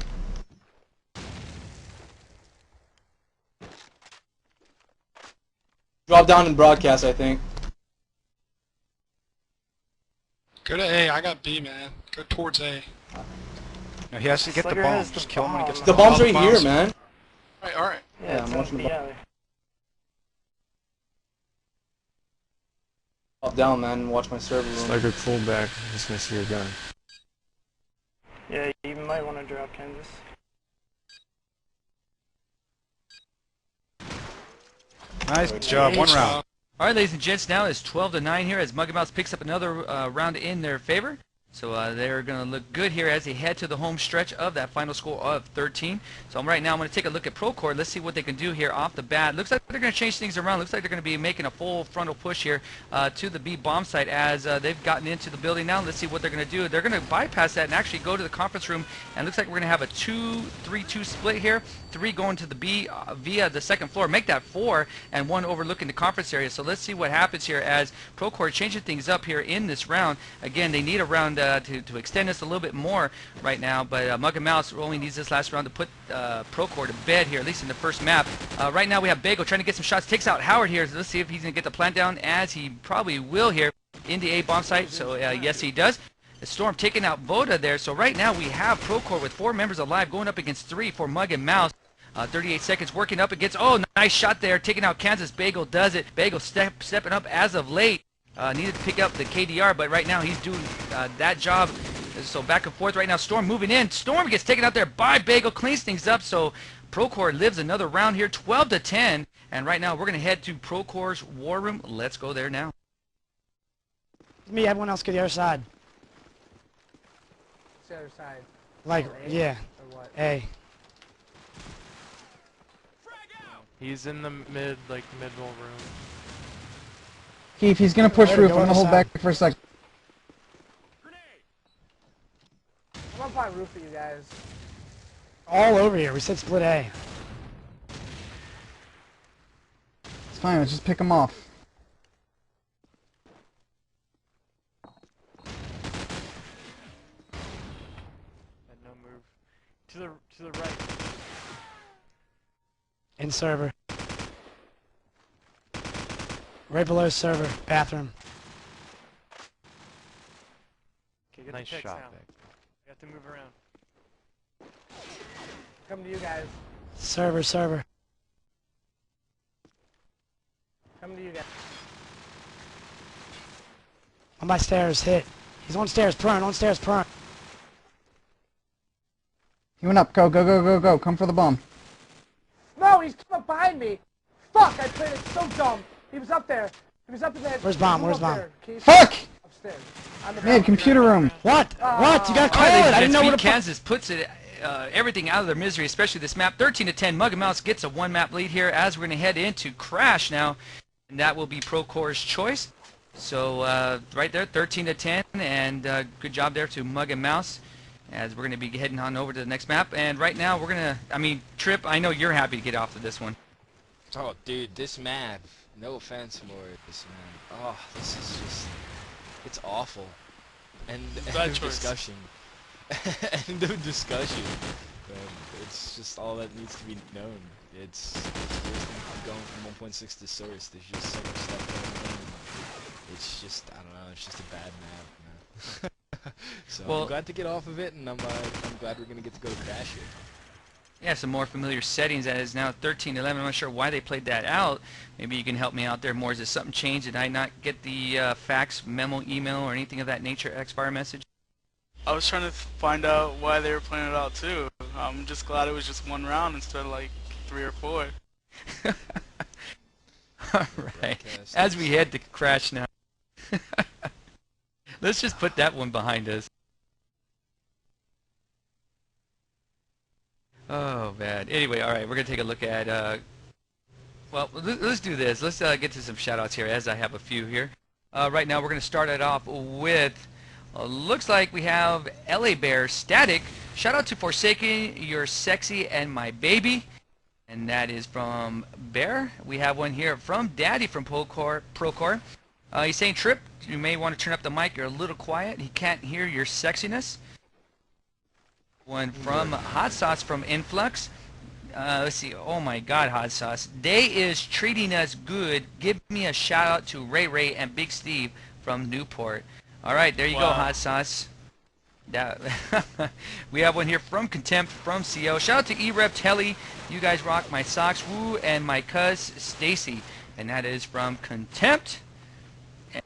Drop down in broadcast, I think. Go to A. I got B, man. Go towards A. No, he has to get the bomb. Just kill him when he gets the bomb's right here, man. Alright, alright. Yeah, I'm watching the bomb. Drop down, man, and watch my server room. It's like a pullback. I'm just gonna see your gun. Yeah, you might want to drop Kansas. Nice job, one round. All right, ladies and gents, now it's 12-9 here as Muggin Mouse picks up another round in their favor. So they're going to look good here as they head to the home stretch of that final score of 13. So right now I'm going to take a look at Procore. Let's see what they can do here off the bat. Looks like they're going to change things around. Looks like they're going to be making a full frontal push here to the B bomb site as they've gotten into the building now. Let's see what they're going to do. They're going to bypass that and actually go to the conference room. And looks like we're going to have a 2-3-2 split here. 3 going to the B via the second floor. Make that 4 and 1 overlooking the conference area. So let's see what happens here as Procore changing things up here in this round. Again, they need a round to extend this a little bit more right now, but Muggin Mouse only needs this last round to put Procore to bed here, at least in the first map. Right now we have Bagel trying to get some shots, takes out Howard here, so let's see if he's going to get the plant down, as he probably will here in the A bomb site, so yes he does. The Storm taking out Voda there, so right now we have Procore with 4 members alive going up against 3 for Muggin Mouse. 38 seconds working up against, oh, nice shot there, taking out Kansas. Bagel does it. Bagel stepping up as of late. Needed to pick up the KDR, but right now he's doing that job. So back and forth right now. Storm moving in. Storm gets taken out there by Bagel, cleans things up. So Procore lives another round here, 12-10. And right now we're going to head to Procore's war room. Let's go there now. Me, everyone else go the other side. What's the other side? Like, yeah. Or what? A. He's in the mid-roll room. Keith, he's gonna push roof. I'm gonna hold back for a sec. I'm on my roof for you guys. All over here. We said split A. It's fine. Let's just pick him off. And no move. To the right. In server. Right below server. Bathroom. Okay, get Nice the picks shot, now. Vic. We have to move around. Come to you guys. Server. Come to you guys. On my stairs. Hit. He's on stairs. Prone. On stairs. Prone. He went up. Go. Come for the bomb. No, he's up behind me. Fuck, I played it so dumb. He was up there. He was up in there. Where's bomb? Where's bomb? Fuck! Upstairs. Mid, computer room. What? What? You got call it. I didn't know where to Kansas puts it everything out of their misery, especially this map. 13-10. Mug and Mouse gets a 1-map lead here as we're going to head into Crash now. And that will be Procore's choice. So right there, 13-10. And good job there to Mug and Mouse as we're going to be heading on over to the next map. And right now we're going to, Trip, I know you're happy to get off of this one. Oh, dude, this map, no offense, Morris, man. Oh, this is just, it's awful. And end of discussion. End of discussion. It's just all that needs to be known. It's going from 1.6 to source. There's just so much stuff going on. It's just, I don't know, it's just a bad map, man. So well, I'm glad to get off of it, and I'm glad we're going to get to go to Crash here. Yeah, some more familiar settings. That is now 13-11. I'm not sure why they played that out. Maybe you can help me out there more. Is there something changed? Did I not get the fax, memo, email, or anything of that nature, X-Fire message? I was trying to find out why they were playing it out too. I'm just glad it was just one round instead of like 3 or 4. Alright, as we head to Crash now. Let's just put that one behind us. Oh, man. Anyway, alright, we're going to take a look at, well, let's do this. Let's get to some shout-outs here, as I have a few here. Right now, we're going to start it off with, looks like we have LA Bear Static. Shout-out to Forsaken, You're Sexy, and My Baby. And that is from Bear. We have one here from Daddy from Procore. He's saying, Trip, you may want to turn up the mic. You're a little quiet. He can't hear your sexiness. One from Hot Sauce from Influx. Let's see. Oh my God, Hot Sauce. Day is treating us good. Give me a shout out to Ray Ray and Big Steve from Newport. All right, there you go, Hot Sauce. That we have one here from Contempt from CO. Shout out to e-rev Telly. You guys rock my socks. Woo, and my cuz Stacy. And that is from Contempt.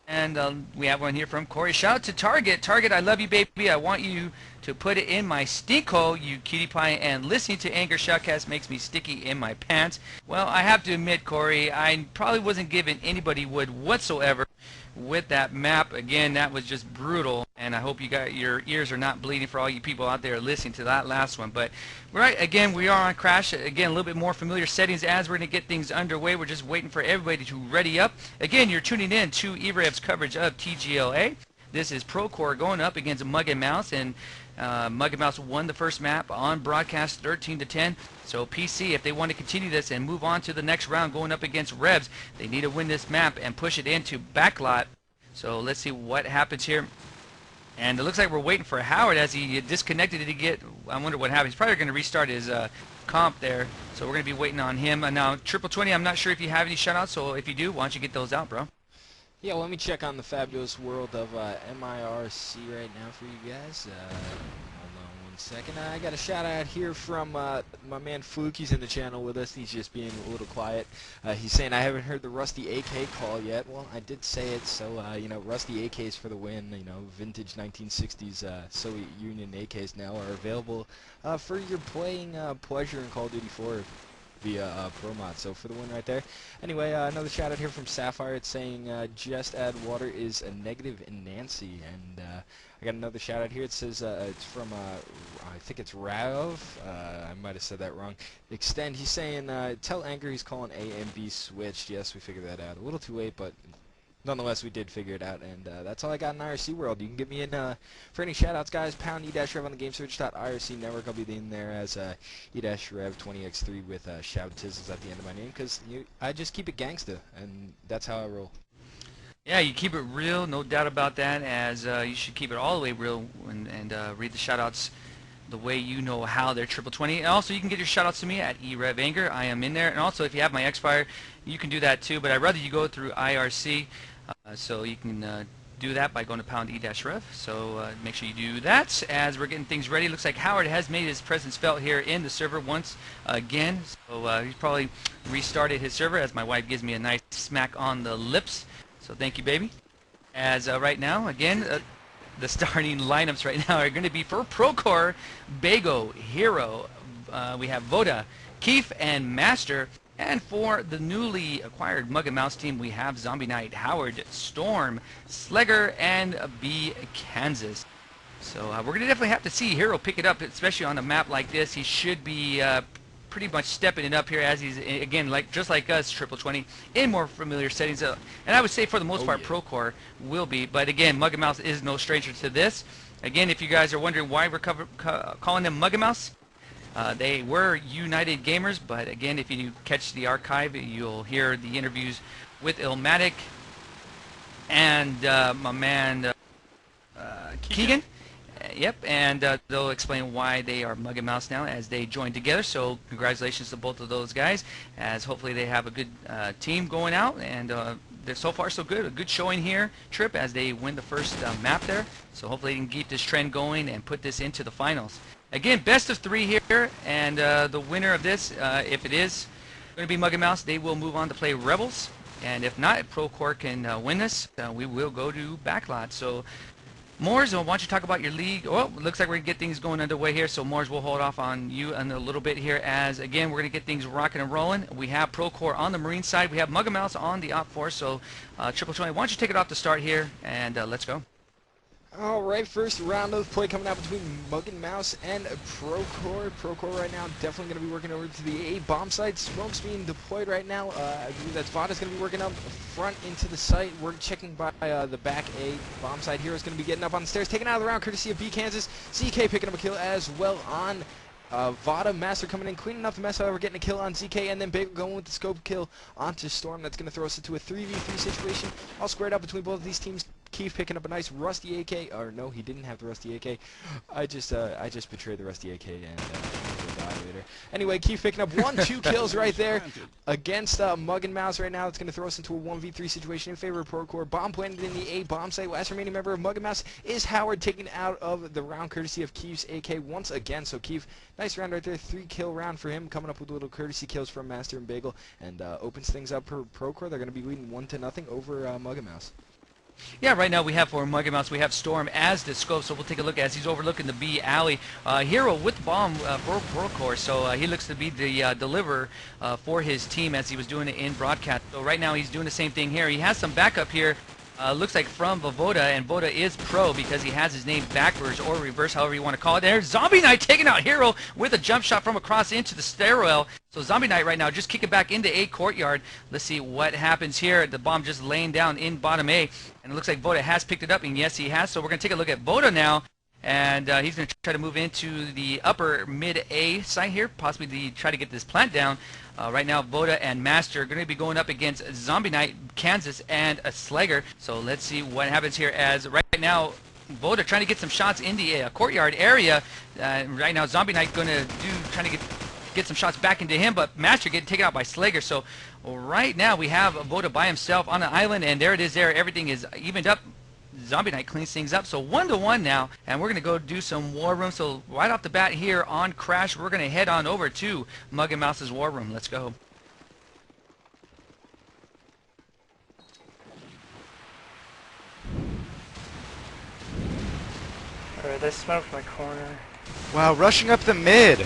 And we have one here from Corey. Shout out to Target. Target, I love you, baby. I want you to put it in my stink hole, you cutie pie. And listening to Anger Shoutcast makes me sticky in my pants. Well, I have to admit, Corey, I probably wasn't giving anybody wood whatsoever with that map. Again, that was just brutal. And I hope you got your ears are not bleeding for all you people out there listening to that last one. But right, again, we are on Crash. Again, a little bit more familiar settings as we're going to get things underway. We're just waiting for everybody to ready up. Again, you're tuning in to e-rev's coverage of TGLA. This is Procore going up against Mug and Mouse, and Mug and Mouse won the first map on broadcast 13-10. So PC, if they want to continue this and move on to the next round going up against Revs, they need to win this map and push it into backlot. So let's see what happens here. And it looks like we're waiting for Howard as he disconnected to get, I wonder what happened. He's probably going to restart his comp there. So we're going to be waiting on him. And now, Triple 20, I'm not sure if you have any shout-outs, so if you do, why don't you get those out, bro? Yeah, let me check on the fabulous world of MIRC right now for you guys. Hold on one second. I got a shout-out here from my man Fluke. He's in the channel with us. He's just being a little quiet. He's saying, I haven't heard the Rusty AK call yet. Well, I did say it, so, you know, Rusty AKs for the win. You know, vintage 1960s Soviet Union AKs now are available for your playing pleasure in Call of Duty 4. via Pro Mod. So for the win right there. Anyway, another shout out here from Sapphire. It's saying just add water is a negative in Nancy. And I got another shout out here. It says it's from I think it's Rav. I might have said that wrong. Extend. He's saying tell Anger he's calling A and B switched. Yes, we figured that out. A little too late, but nonetheless, we did figure it out, and that's all I got in IRC World. You can get me in for any shoutouts, guys. Pound E-Rev on the GameSearch.IRC network. I'll be in there as E-Rev 20x3 with shout tizzles at the end of my name, because I just keep it gangsta, and that's how I roll. Yeah, you keep it real, no doubt about that, as you should keep it all the way real and read the shoutouts the way you know how they're 2020. And also, you can get your shoutouts to me at E-Rev Anger. I am in there. And also, if you have my Xfire, you can do that too, but I'd rather you go through IRC. So you can do that by going to pound E-Rev. So make sure you do that as we're getting things ready. Looks like Howard has made his presence felt here in the server once again. So he's probably restarted his server as my wife gives me a nice smack on the lips. So thank you, baby. As right now, again, the starting lineups right now are going to be for Procore, Bago, Hero. We have Voda, Keith, and Master. And for the newly acquired Mug and Mouse team, we have Zombie Knight, Howard, Storm, Slegger, and B Kansas. So we're going to definitely have to see Hero pick it up, especially on a map like this. He should be pretty much stepping it up here as he's, again, just like us, 2020, in more familiar settings. And I would say for the most part, Procore will be. But again, Mug and Mouse is no stranger to this. Again, if you guys are wondering why we're calling them Mug and Mouse, they were United Gamers, but again, if you catch the archive, you'll hear the interviews with Illmatic and my man Keegan. Yep, and they'll explain why they are Mug and Mouse now as they join together. So congratulations to both of those guys, as hopefully they have a good team going out, and they're so far so good. A good showing here, Trip, as they win the first map there. So hopefully they can keep this trend going and put this into the finals. Again, best of 3 here, and the winner of this, if it is going to be Mug and Mouse, they will move on to play Rebels. And if not, if Procore can win this, we will go to Backlot. So, Moors, why don't you talk about your league? Well, it looks like we're going to get things going underway here. So, Moors, we'll hold off on you in a little bit here as, again, we're going to get things rocking and rolling. We have Procore on the Marine side. We have Mug and Mouse on the Op Force. So, 2020, why don't you take it off to start here, and let's go. Alright, first round of play coming out between Mug and Mouse and Procore. Procore right now definitely going to be working over to the A bomb site. Smoke's being deployed right now. I believe that's Vada's going to be working up front into the site. We're checking by the back A bomb site. Hero's going to be getting up on the stairs, taken out of the round courtesy of B Kansas. ZK picking up a kill as well on Vada. Master coming in, cleaning up the mess, however, getting a kill on ZK, and then Bagel going with the scope kill onto Storm. That's going to throw us into a 3v3 situation, all squared up between both of these teams. Keith picking up a nice rusty AK, or no, he didn't have the rusty AK. I just betrayed the rusty AK and he'll die later. Anyway, Keith picking up 2 kills right there against Mug and Mouse right now. It's going to throw us into a 1v3 situation in favor of Procore. Bomb planted in the A bomb site. Last remaining member of Mug and Mouse is Howard, taken out of the round courtesy of Keith's AK once again. So Keith, nice round right there, 3-kill round for him, coming up with little courtesy kills from Master and Bagel, and opens things up for Procore. They're going to be leading 1-0 over Mug and Mouse. Yeah, right now we have for Mug and Mouse, we have Storm as the scope, so we'll take a look as he's overlooking the B alley. Hero with the bomb for Procore, so he looks to be the deliverer for his team as he was doing it in broadcast. So right now he's doing the same thing here. He has some backup here. Looks like from Voda, and Voda is pro because he has his name backwards or reverse, however you want to call it. There's Zombie Knight taking out Hero with a jump shot from across into the stairwell. So Zombie Knight right now just kicking back into A courtyard. Let's see what happens here. The bomb just laying down in bottom A, and it looks like Voda has picked it up, and yes, he has. So we're going to take a look at Voda now, and he's going to try to move into the upper mid A site here, possibly try to get this plant down. Right now, Voda and Master are going to be going up against Zombie Knight, Kansas, and a Slegger. So let's see what happens here as right now, Voda trying to get some shots in the courtyard area. Right now, Zombie Knight trying to get some shots back into him, but Master getting taken out by Slegger. So right now, we have Voda by himself on the island, and there it is there. Everything is evened up. Zombie Knight cleans things up, so 1-1 now, and we're going to go do some War Room. So right off the bat here on Crash, we're going to head on over to Mug and Mouse's War Room. Let's go. Alright, they smoked my corner. Wow, rushing up the mid.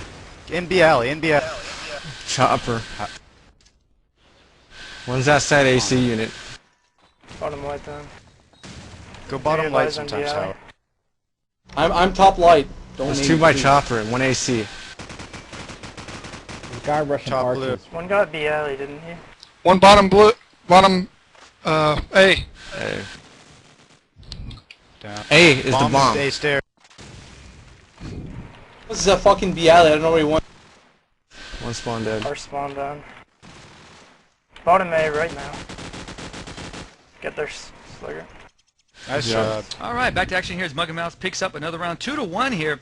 NB alley, NB alley. Chopper. One's outside AC unit. Bottom light then. Go bottom light sometimes, Howard. I'm top light. Don't There's name 2 me, by please. chopper and 1 AC. There's a guy rushing Top arches. One got BL, didn't he? One bottom blue, bottom, A. A. Down. A is the bomb. A stair. This is a fucking BL. I don't know where he went. One spawn dead. Our spawn down. Bottom A right now. Get their slugger. Nice job. All right, back to action here as Mugnmouse picks up another round, 2-1 here.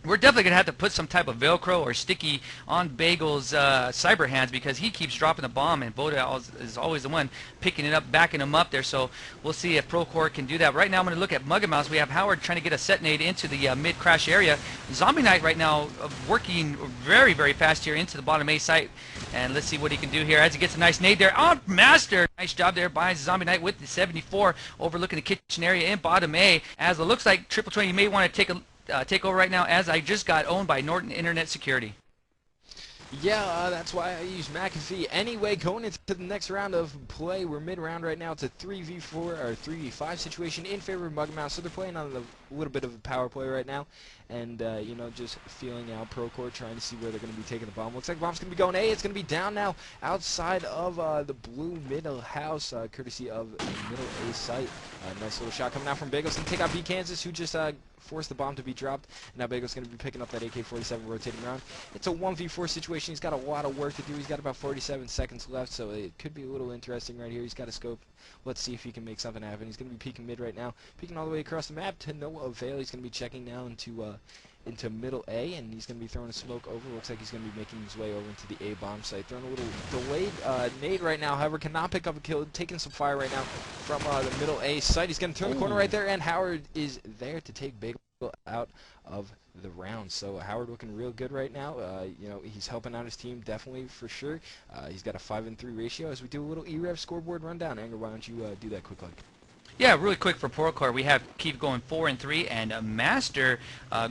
We're definitely going to have to put some type of Velcro or sticky on Bagel's cyber hands because he keeps dropping the bomb, and Boda is always the one picking it up, backing him up there. So we'll see if Procore can do that. Right now I'm going to look at Mugnmouse. We have Howard trying to get a set nade into the mid-crash area. Zombie Knight right now working very, very fast here into the bottom A site. And let's see what he can do here as he gets a nice nade there. Oh, Master! Nice job there by Zombie Knight with the 74 overlooking the kitchen area in bottom A. As it looks like 2020, you may want to take over right now as I just got owned by Norton Internet Security. Yeah, that's why I use McAfee. Anyway, going into the next round of play, we're mid-round right now. It's a 3v4 or 3v5 situation in favor of Mugnmouse, so they're playing on a little bit of a power play right now, and you know, just feeling out Procore, trying to see where they're going to be taking the bomb. Looks like the bomb's going to be going A. It's going to be down now outside of the blue middle house, courtesy of the middle A site. Nice little shot coming out from Bagels. Going to take out B Kansas, who just forced the bomb to be dropped. And now Bagel's going to be picking up that AK-47 rotating around. It's a 1v4 situation. He's got a lot of work to do. He's got about 47 seconds left, so it could be a little interesting right here. He's got a scope. Let's see if he can make something happen. He's going to be peeking mid right now. Peeking all the way across the map to no avail. He's going to be checking now into middle A, and he's going to be throwing a smoke over. Looks like he's going to be making his way over into the A bomb site. Throwing a little delayed nade right now. However, cannot pick up a kill. Taking some fire right now from the middle A site. He's going to turn the corner right there, and Howard is there to take Bagel out of the round. So Howard looking real good right now. You know, he's helping out his team definitely for sure. He's got a 5-3 ratio. As we do a little e-rev scoreboard rundown, Anger, why don't you do that quickly? Yeah, really quick for Procore, we have Keith going 4-3 and Master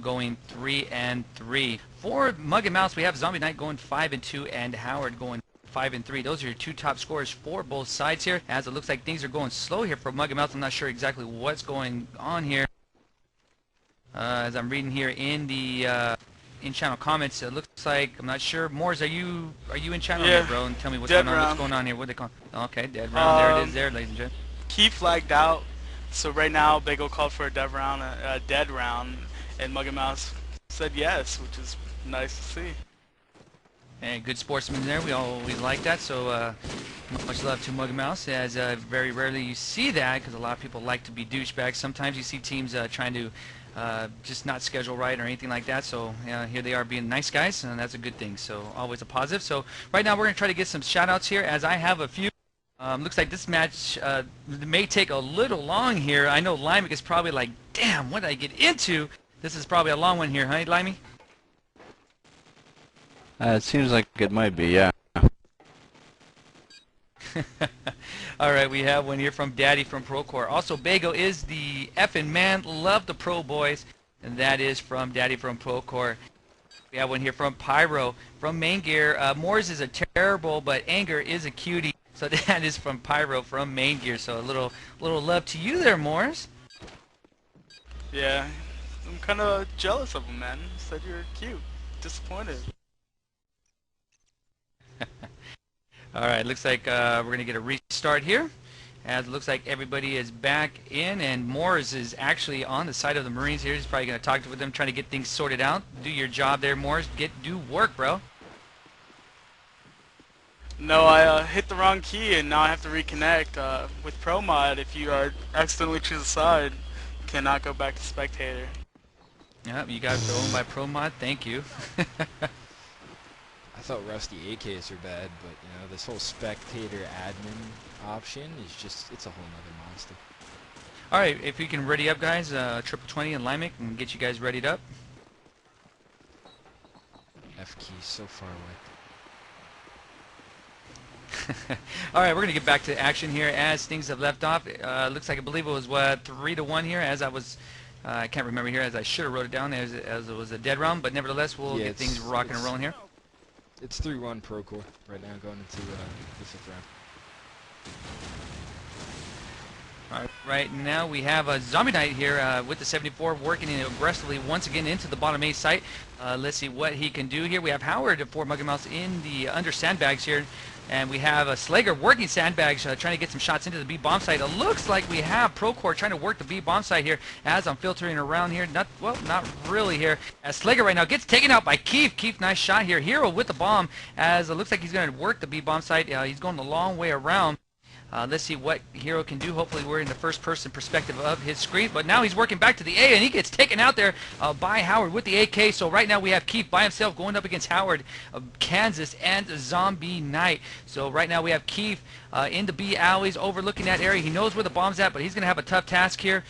going 3-3. For Mugnmouse, we have Zombie Knight going 5-2 and Howard going 5-3. Those are your two top scorers for both sides here. As it looks like things are going slow here for Mugnmouse, I'm not sure exactly what's going on here. As I'm reading here in the in-channel comments, it looks like, I'm not sure. Moors, are you in channel here, bro? And tell me what's going on. What's going on here? What they call? Okay, dead round. There it is, there, ladies and gentlemen. Key flagged out, so right now Bagel called for a dead round, and Mugnmouse said yes, which is nice to see. And good sportsman there. We always like that. So much love to Mugnmouse, as very rarely you see that because a lot of people like to be douchebags. Sometimes you see teams trying to just not schedule right or anything like that. So here they are being nice guys, and that's a good thing. So always a positive. So right now we're going to try to get some shout-outs here, as I have a few. Looks like this match may take a little long here. I know Limey is probably like, damn, what did I get into? This is probably a long one here, huh, Limey? It seems like it might be, yeah. Alright, we have one here from Daddy from Procore. Also, Bagel is the effing man. Love the Pro Boys. And that is from Daddy from Procore. We have one here from Pyro from Main Gear. Moors is a terrible, but Anger is a cutie. So that is from Pyro from Main Gear. So a little love to you there, Moors. Yeah, I'm kind of jealous of him, man. You said you were cute. Disappointed. Alright, looks like we're going to get a restart here. As it looks like everybody is back in, and Moors is actually on the side of the Marines here. He's probably going to talk with them, trying to get things sorted out. Do your job there, Moors. Do work, bro. No, I hit the wrong key, and now I have to reconnect. With Pro Mod, if you accidentally choose a side, you cannot go back to Spectator. Yep, you got owned by Pro Mod. Thank you. I thought Rusty AKs are bad, but you know, this whole Spectator admin option is just, it's a whole nother monster. Alright, if you can ready up, guys, 2020 and Limey can get you guys readied up. F key so far away. Alright, we're going to get back to action here as things have left off. Looks like, I believe it was, what, 3-1 here, as I was, I can't remember here, as I should have wrote it down as it was a dead round, but nevertheless, we'll get things rocking and rolling here. It's 3-1 Procore right now going into the 5th round. Right now we have a Zombie Knight here with the 74 working aggressively once again into the bottom A site. Let's see what he can do here. We have Howard for Muggmouse in the under sandbags here. And we have a Slager working sandbags, trying to get some shots into the B bomb site. It looks like we have Procore trying to work the B bomb site here as I'm filtering around here. Not really here. As Slager right now gets taken out by Keith. Keith, nice shot here. Hero with the bomb as it looks like he's going to work the B bomb site. He's going the long way around. Let's see what Hero can do. Hopefully we're in the first-person perspective of his screen. But now he's working back to the A, and he gets taken out there by Howard with the AK. So right now we have Keith by himself going up against Howard of Kansas and Zombie Knight. So right now we have Keith in the B alleys overlooking that area. He knows where the bomb's at, but he's going to have a tough task here.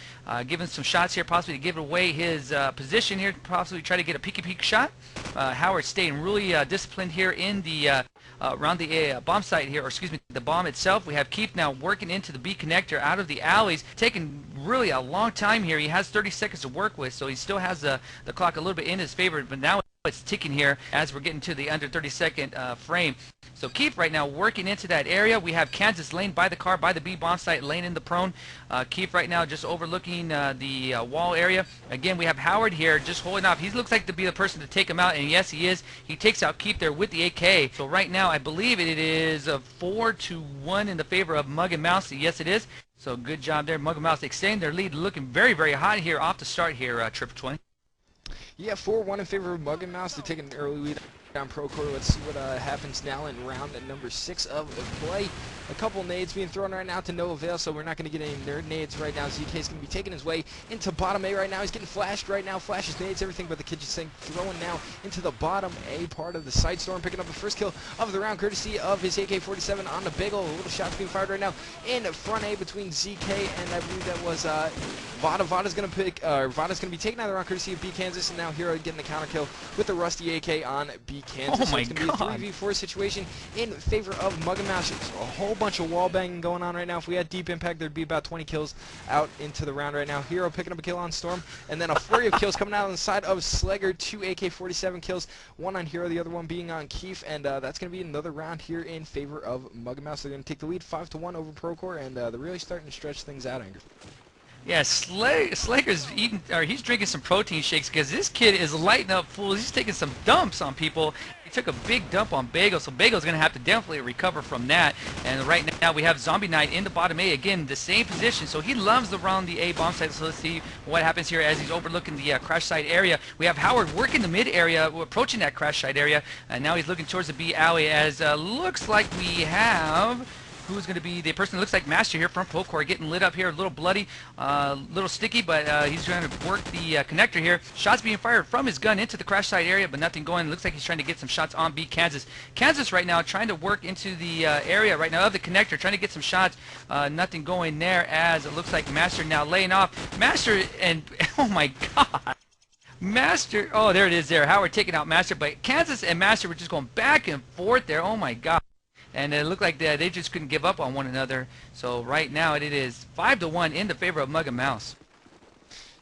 Giving some shots here, possibly to give away his position here, possibly try to get a peek shot. Howard staying really disciplined here in the around the bomb site here, or excuse me, the bomb itself. We have Keith now working into the B connector out of the alleys, taking really a long time here. He has 30 seconds to work with, so he still has the clock a little bit in his favor, but now it's ticking here as we're getting to the under 30-second frame. So Keith right now working into that area. We have Kansas laying by the car, by the B bomb site, laying in the prone. Keith right now just overlooking the wall area. Again, we have Howard here just holding off. He looks like to be the person to take him out, and yes, he is. He takes out Keith there with the AK. So right now, I believe it is 4-1 in the favor of Muggmouse. Yes, it is. So good job there. Muggmouse extending their lead, looking very, very hot here off the start here, Triple 20. Yeah, 4-1 in favor of Muggmouse. They're taking an early lead on Procore. Let's see what happens now in round number 6 of play. A couple nades being thrown right now to no avail, so we're not going to get any nerd nades right now. ZK is going to be taking his way into bottom A right now. He's getting flashed right now. Flashes, nades, everything but the kitchen sink. Throwing now into the bottom A part of the site. Storm picking up the first kill of the round, courtesy of his AK-47 on the Bagel. A little shot being fired right now in front A between ZK and I believe that was Vada. Vada's going to be taken out of the round, courtesy of B Kansas, and now Hero getting the counter kill with the rusty AK on B Kansas. Oh my so it's going to be a 3v4 situation in favor of Muggmouse. A whole bunch of wall banging going on right now. If we had deep impact, there'd be about 20 kills out into the round right now. Hero picking up a kill on Storm, and then a flurry of kills coming out on the side of Slager. 2 AK-47 kills, one on Hero, the other one being on Keith, and that's going to be another round here in favor of Muggmouse. They're going to take the lead 5-1 over Procore, and they're really starting to stretch things out, Anger. Yeah, Slager's eating, or he's drinking some protein shakes because this kid is lighting up fools. He's taking some dumps on people. He took a big dump on Bagel, so Bagel's going to have to definitely recover from that. And right now we have Zombie Knight in the bottom A, again, the same position. So he loves around the A bomb site. So let's see what happens here as he's overlooking the crash site area. We have Howard working the mid area, approaching that crash site area. And now he's looking towards the B alley as looks like we have... Who's going to be the person that looks like Master here from Procore, getting lit up here, a little bloody, a little sticky, but he's trying to work the connector here. Shots being fired from his gun into the crash site area, but nothing going. Looks like he's trying to get some shots on B Kansas. Kansas right now trying to work into the area right now of the connector, trying to get some shots. Nothing going there as it looks like Master now laying off. Master and, oh my God. Master, oh, there it is there. Howard taking out Master, but Kansas and Master were just going back and forth there. Oh my God. And it looked like they just couldn't give up on one another. So right now it is 5-1 in the favor of Muggmouse.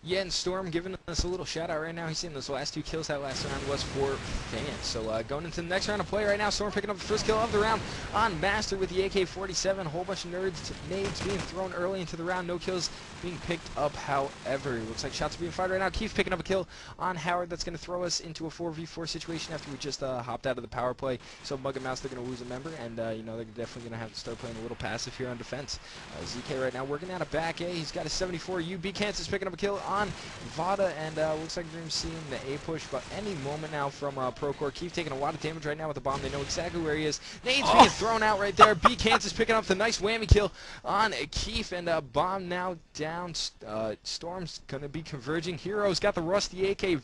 Yeah, and Storm giving us a little shout out right now. He's saying those last 2 kills that last round was for fans. So going into the next round of play right now, Storm picking up the first kill of the round on Master with the AK-47. A whole bunch of nades being thrown early into the round. No kills being picked up, however. It looks like shots are being fired right now. Keith picking up a kill on Howard. That's going to throw us into a 4v4 situation after we just hopped out of the power play. So Muggmouse, they're going to lose a member, and you know, they're definitely going to have to start playing a little passive here on defense. ZK right now working out a back A. He's got a 74. UB Kansas picking up a kill on Vada, and looks like we're seeing the A push, but any moment now from Procore. Keith taking a lot of damage right now with the bomb. They know exactly where he is. Nades being thrown out right there. B Kansas picking up the nice whammy kill on Keith, and bomb now down. Storm's gonna be converging. Hero's got the rusty AK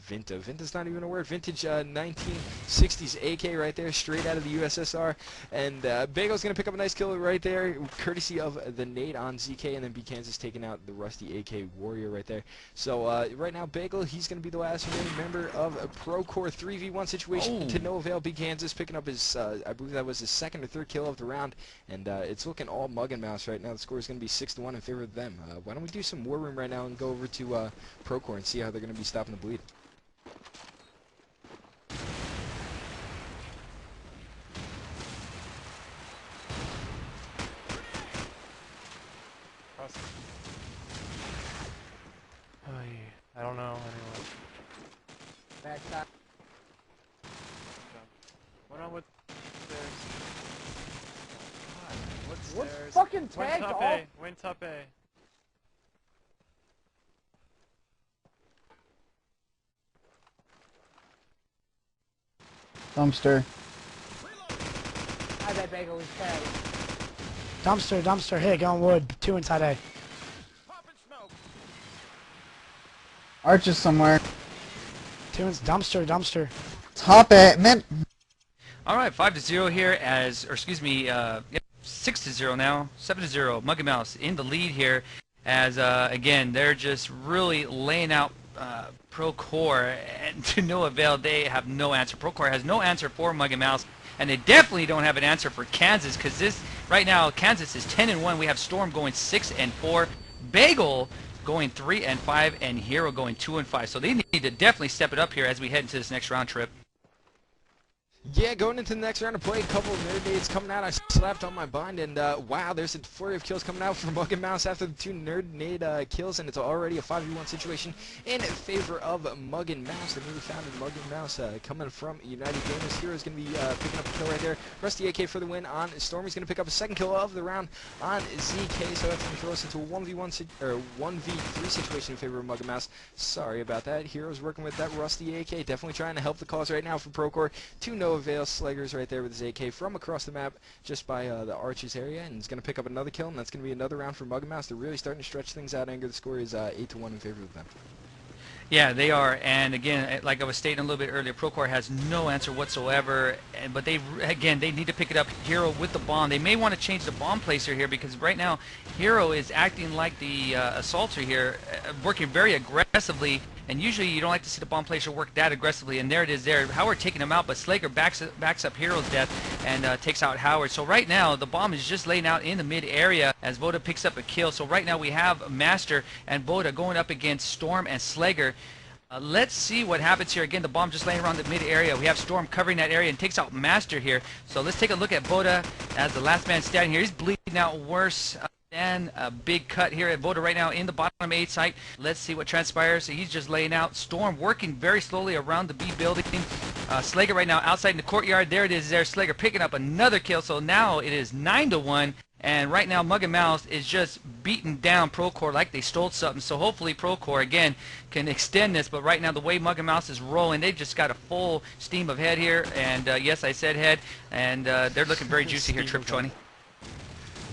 Vinta's not even a word. Vintage 1960s AK right there, straight out of the USSR. And Bagel's going to pick up a nice kill right there, courtesy of the nade on ZK, and then B Kansas taking out the rusty AK Warrior right there. So right now, Bagel, he's going to be the last remaining member of a Procore 3v1 situation to no avail. B Kansas picking up his, I believe that was his 2nd or 3rd kill of the round, and it's looking all Muggmouse right now. The score is going to be 6-1 in favor of them. Why don't we do some War Room right now and go over to Procore and see how they're going to be stopping the bleed. top. One on with stairs. God, what What stairs? fucking Win tagged top all? A. Win top A. Dumpster. I bet Bagel was tagged. Dumpster, dumpster. Hey, going wood. 2 inside A. Arch is somewhere. 2 ins dumpster, dumpster. Top it, man. All right, 5-0 here as, or excuse me, 6-0 now, 7-0. Mug and Mouse in the lead here as, again, they're just really laying out Procore, and to no avail. They have no answer. Procore has no answer for Mug and Mouse, and they definitely don't have an answer for Kansas, because this, right now, Kansas is 10-1. We have Storm going 6-4. Bagel going 3-5, and Hero going 2-5. So they need to definitely step it up here as we head into this next round trip. Yeah, going into the next round of play, a couple of nerd nades coming out. I slapped on my bind, and wow, there's a flurry of kills coming out from Mug and Mouse after the 2 nerd nade kills, and it's already a 5v1 situation in favor of Mug and Mouse. The newly founded Mug and Mouse coming from United Gamers. Hero is going to be picking up a kill right there. Rusty AK for the win on Storm. He's going to pick up a second kill of the round on ZK, so that's going to throw us into a 1v3 situation in favor of Mug and Mouse. Sorry about that. Hero's working with that Rusty AK, definitely trying to help the cause right now for Procore. 2 no avail. Slager's right there with his AK from across the map just by the Arches area, and he's going to pick up another kill, and that's going to be another round for Mug and Mouse. They're really starting to stretch things out. Anger, the score is 8-1 in favor of them. Yeah, they are, and again, like I was stating a little bit earlier, Procore has no answer whatsoever, but they need to pick it up. Hero with the bomb. They may want to change the bomb placer here, because right now Hero is acting like the assaulter here, working very aggressively, and usually you don't like to see the bomb placer work that aggressively, and there it is there. Howard taking him out, but Slager backs up Hero's death and takes out Howard. So right now the bomb is just laying out in the mid area as Voda picks up a kill. So right now we have Master and Voda going up against Storm and Slager. Let's see what happens here. Again, the bomb just laying around the mid area. We have Storm covering that area and takes out Master here. So let's take a look at Voda as the last man standing here. He's bleeding out worse than a big cut here at Voda right now in the bottom 8 site. Let's see what transpires. So he's just laying out. Storm working very slowly around the B building. Slager right now outside in the courtyard. There it is there. Slager picking up another kill. So now it is 9-1. And right now, Mug and Mouse is just beating down Procore like they stole something. So hopefully Procore, again, can extend this. But right now, the way Mug and Mouse is rolling, they've just got a full steam of head here. And yes, I said head. And they're looking very juicy here, Trip 20.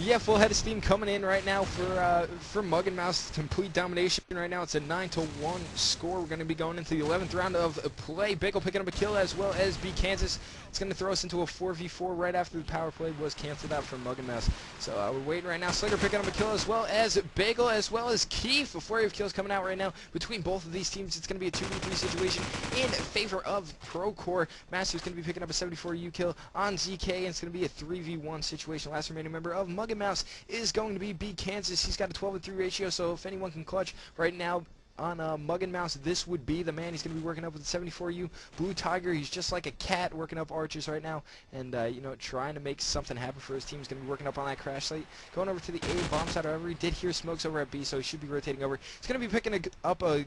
Yeah, full head of steam coming in right now for Mug and Mouse. Complete domination right now. It's a 9-1 score. We're going to be going into the 11th round of play. Bagel picking up a kill as well as B Kansas. It's going to throw us into a 4v4 right after the power play was canceled out from Mug and Mouse. So we're waiting right now. Slager picking up a kill as well as Bagel as well as Keith. A flurry of kills coming out right now between both of these teams. It's going to be a 2v3 situation in favor of Procore. Master's going to be picking up a 74U kill on ZK, and it's going to be a 3v1 situation. Last remaining member of Mug and Mouse is going to be B Kansas. He's got a 12-3 ratio, so if anyone can clutch right now on Mug and Mouse, this would be the man. He's going to be working up with the 74U Blue Tiger. He's just like a cat working up Archers right now, and you know, trying to make something happen for his team. He's going to be working up on that crash site, going over to the A bomb side. However, he did hear smokes over at B, so he should be rotating over. He's going to be picking up a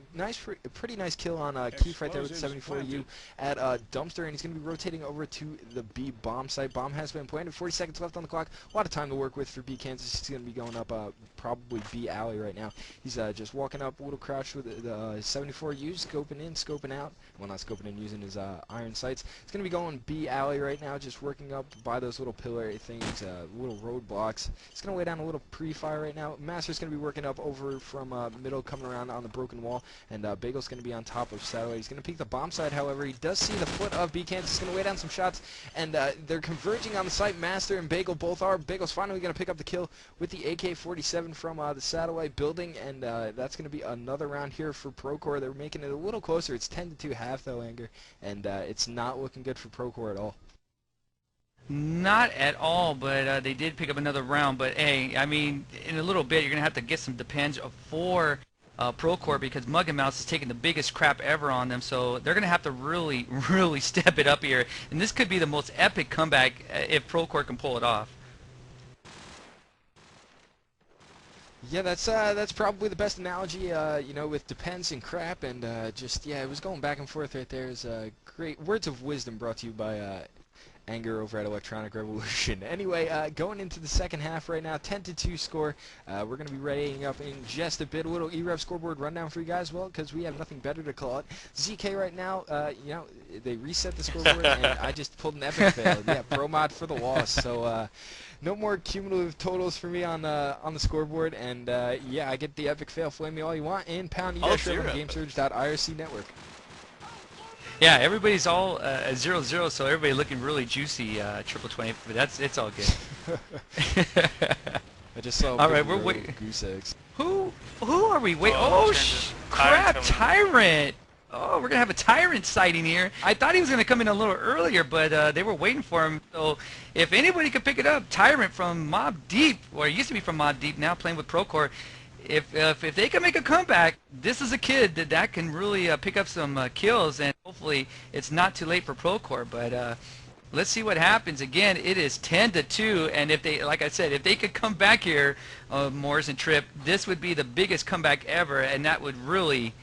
pretty nice kill on Keith right there with the 74U at Dumpster, and he's going to be rotating over to the B bomb site. Bomb has been planted. 40 seconds left on the clock. A lot of time to work with for B Kansas. He's going to be going up probably B alley right now. He's just walking up, a little crouch with the 74U, scoping in, scoping out. Well, not scoping in, using his iron sights. It's going to be going B alley right now, just working up by those little pillar things, little roadblocks. It's going to lay down a little pre-fire right now. Master's going to be working up over from middle, coming around on the broken wall, and Bagel's going to be on top of Satellite. He's going to peek the bomb side, however. He does see the foot of B Kansas. He's going to lay down some shots, and they're converging on the site. Master and Bagel both are. Bagel's finally going to pick up the kill with the AK-47 from the Satellite building, and that's going to be another round here for Procore. They're making it a little closer. It's 10-2 half though, Anger, and it's not looking good for Procore at all. Not at all, but they did pick up another round. But hey, I mean, in a little bit you're gonna have to get some depends for Procore, because Mug and Mouse is taking the biggest crap ever on them, so they're gonna have to really step it up here, and this could be the most epic comeback if Procore can pull it off. Yeah, that's probably the best analogy, you know, with depends and crap, and just, yeah, it was going back and forth right there. It was great words of wisdom brought to you by Anger over at Electronic Revolution. Anyway, going into the second half right now, 10-2 score. We're going to be readying up in just a bit. A little e-rev scoreboard rundown for you guys, well, because we have nothing better to call it. ZK right now, you know, they reset the scoreboard, and I just pulled an epic fail. Yeah, pro mod for the loss. So, no more cumulative totals for me on the scoreboard, and yeah, I get the epic fail. Flame me all you want, and pound e-rev on GameSurge.irc network. Yeah, everybody's all 0-0, so everybody looking really juicy, triple 20, but it's all good. I just saw all right, we're waiting. Goose eggs. Who are we waiting? Oh, crap, Tyrant! Oh, we're gonna have a Tyrant sighting here. I thought he was gonna come in a little earlier, but they were waiting for him. So if anybody could pick it up, Tyrant from Mob Deep, or he used to be from Mob Deep, now playing with Procore. If they can make a comeback, this is a kid that can really pick up some kills, and hopefully it's not too late for Procore. But let's see what happens. Again, it is 10-2, and if they, like I said, if they could come back here, Morris and Trip, this would be the biggest comeback ever, and that would really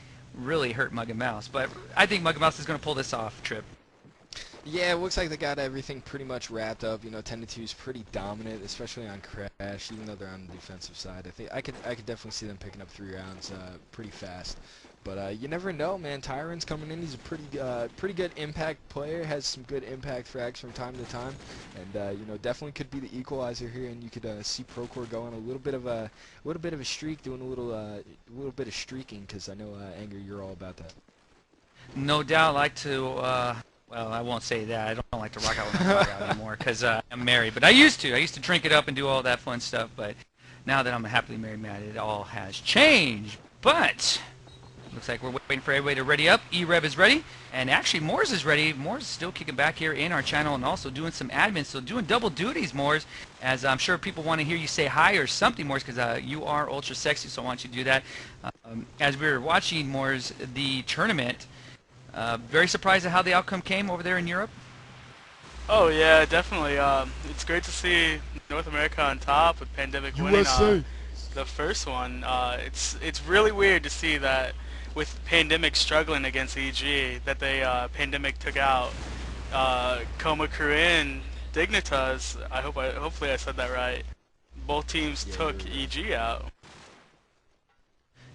hurt Mug & Mouse. But I think Mug & Mouse is going to pull this off, Trip. Yeah, it looks like they got everything pretty much wrapped up. You know, 10-2 is pretty dominant, especially on Crash, even though they're on the defensive side. I think I could definitely see them picking up 3 rounds pretty fast. But you never know, man. Tyrant's coming in. He's a pretty good impact player. Has some good impact frags from time to time, and you know, definitely could be the equalizer here. And you could see Procore going a little bit of a streak, doing a little bit of streaking, because I know Anger, you're all about that. No doubt, I like to. Well, I won't say that. I don't like to rock out with my dog out anymore because I'm married. But I used to. I used to drink it up and do all that fun stuff. But now that I'm a happily married man, it all has changed. But looks like we're waiting for everybody to ready up. E-rev is ready. And actually, Moors is ready. Moors is still kicking back here in our channel and also doing some admin. So doing double duties, Moors, as I'm sure people want to hear you say hi or something, Moors, because you are ultra sexy, so I want you to do that. As we were watching, Moors, the tournament, very surprised at how the outcome came over there in Europe. Oh yeah, definitely. It's great to see North America on top with Pandemic winning the first one. It's really weird to see that with Pandemic struggling against EG, that they Pandemic took out Coma Crew and Dignitas. Hopefully I said that right. Both teams took EG out.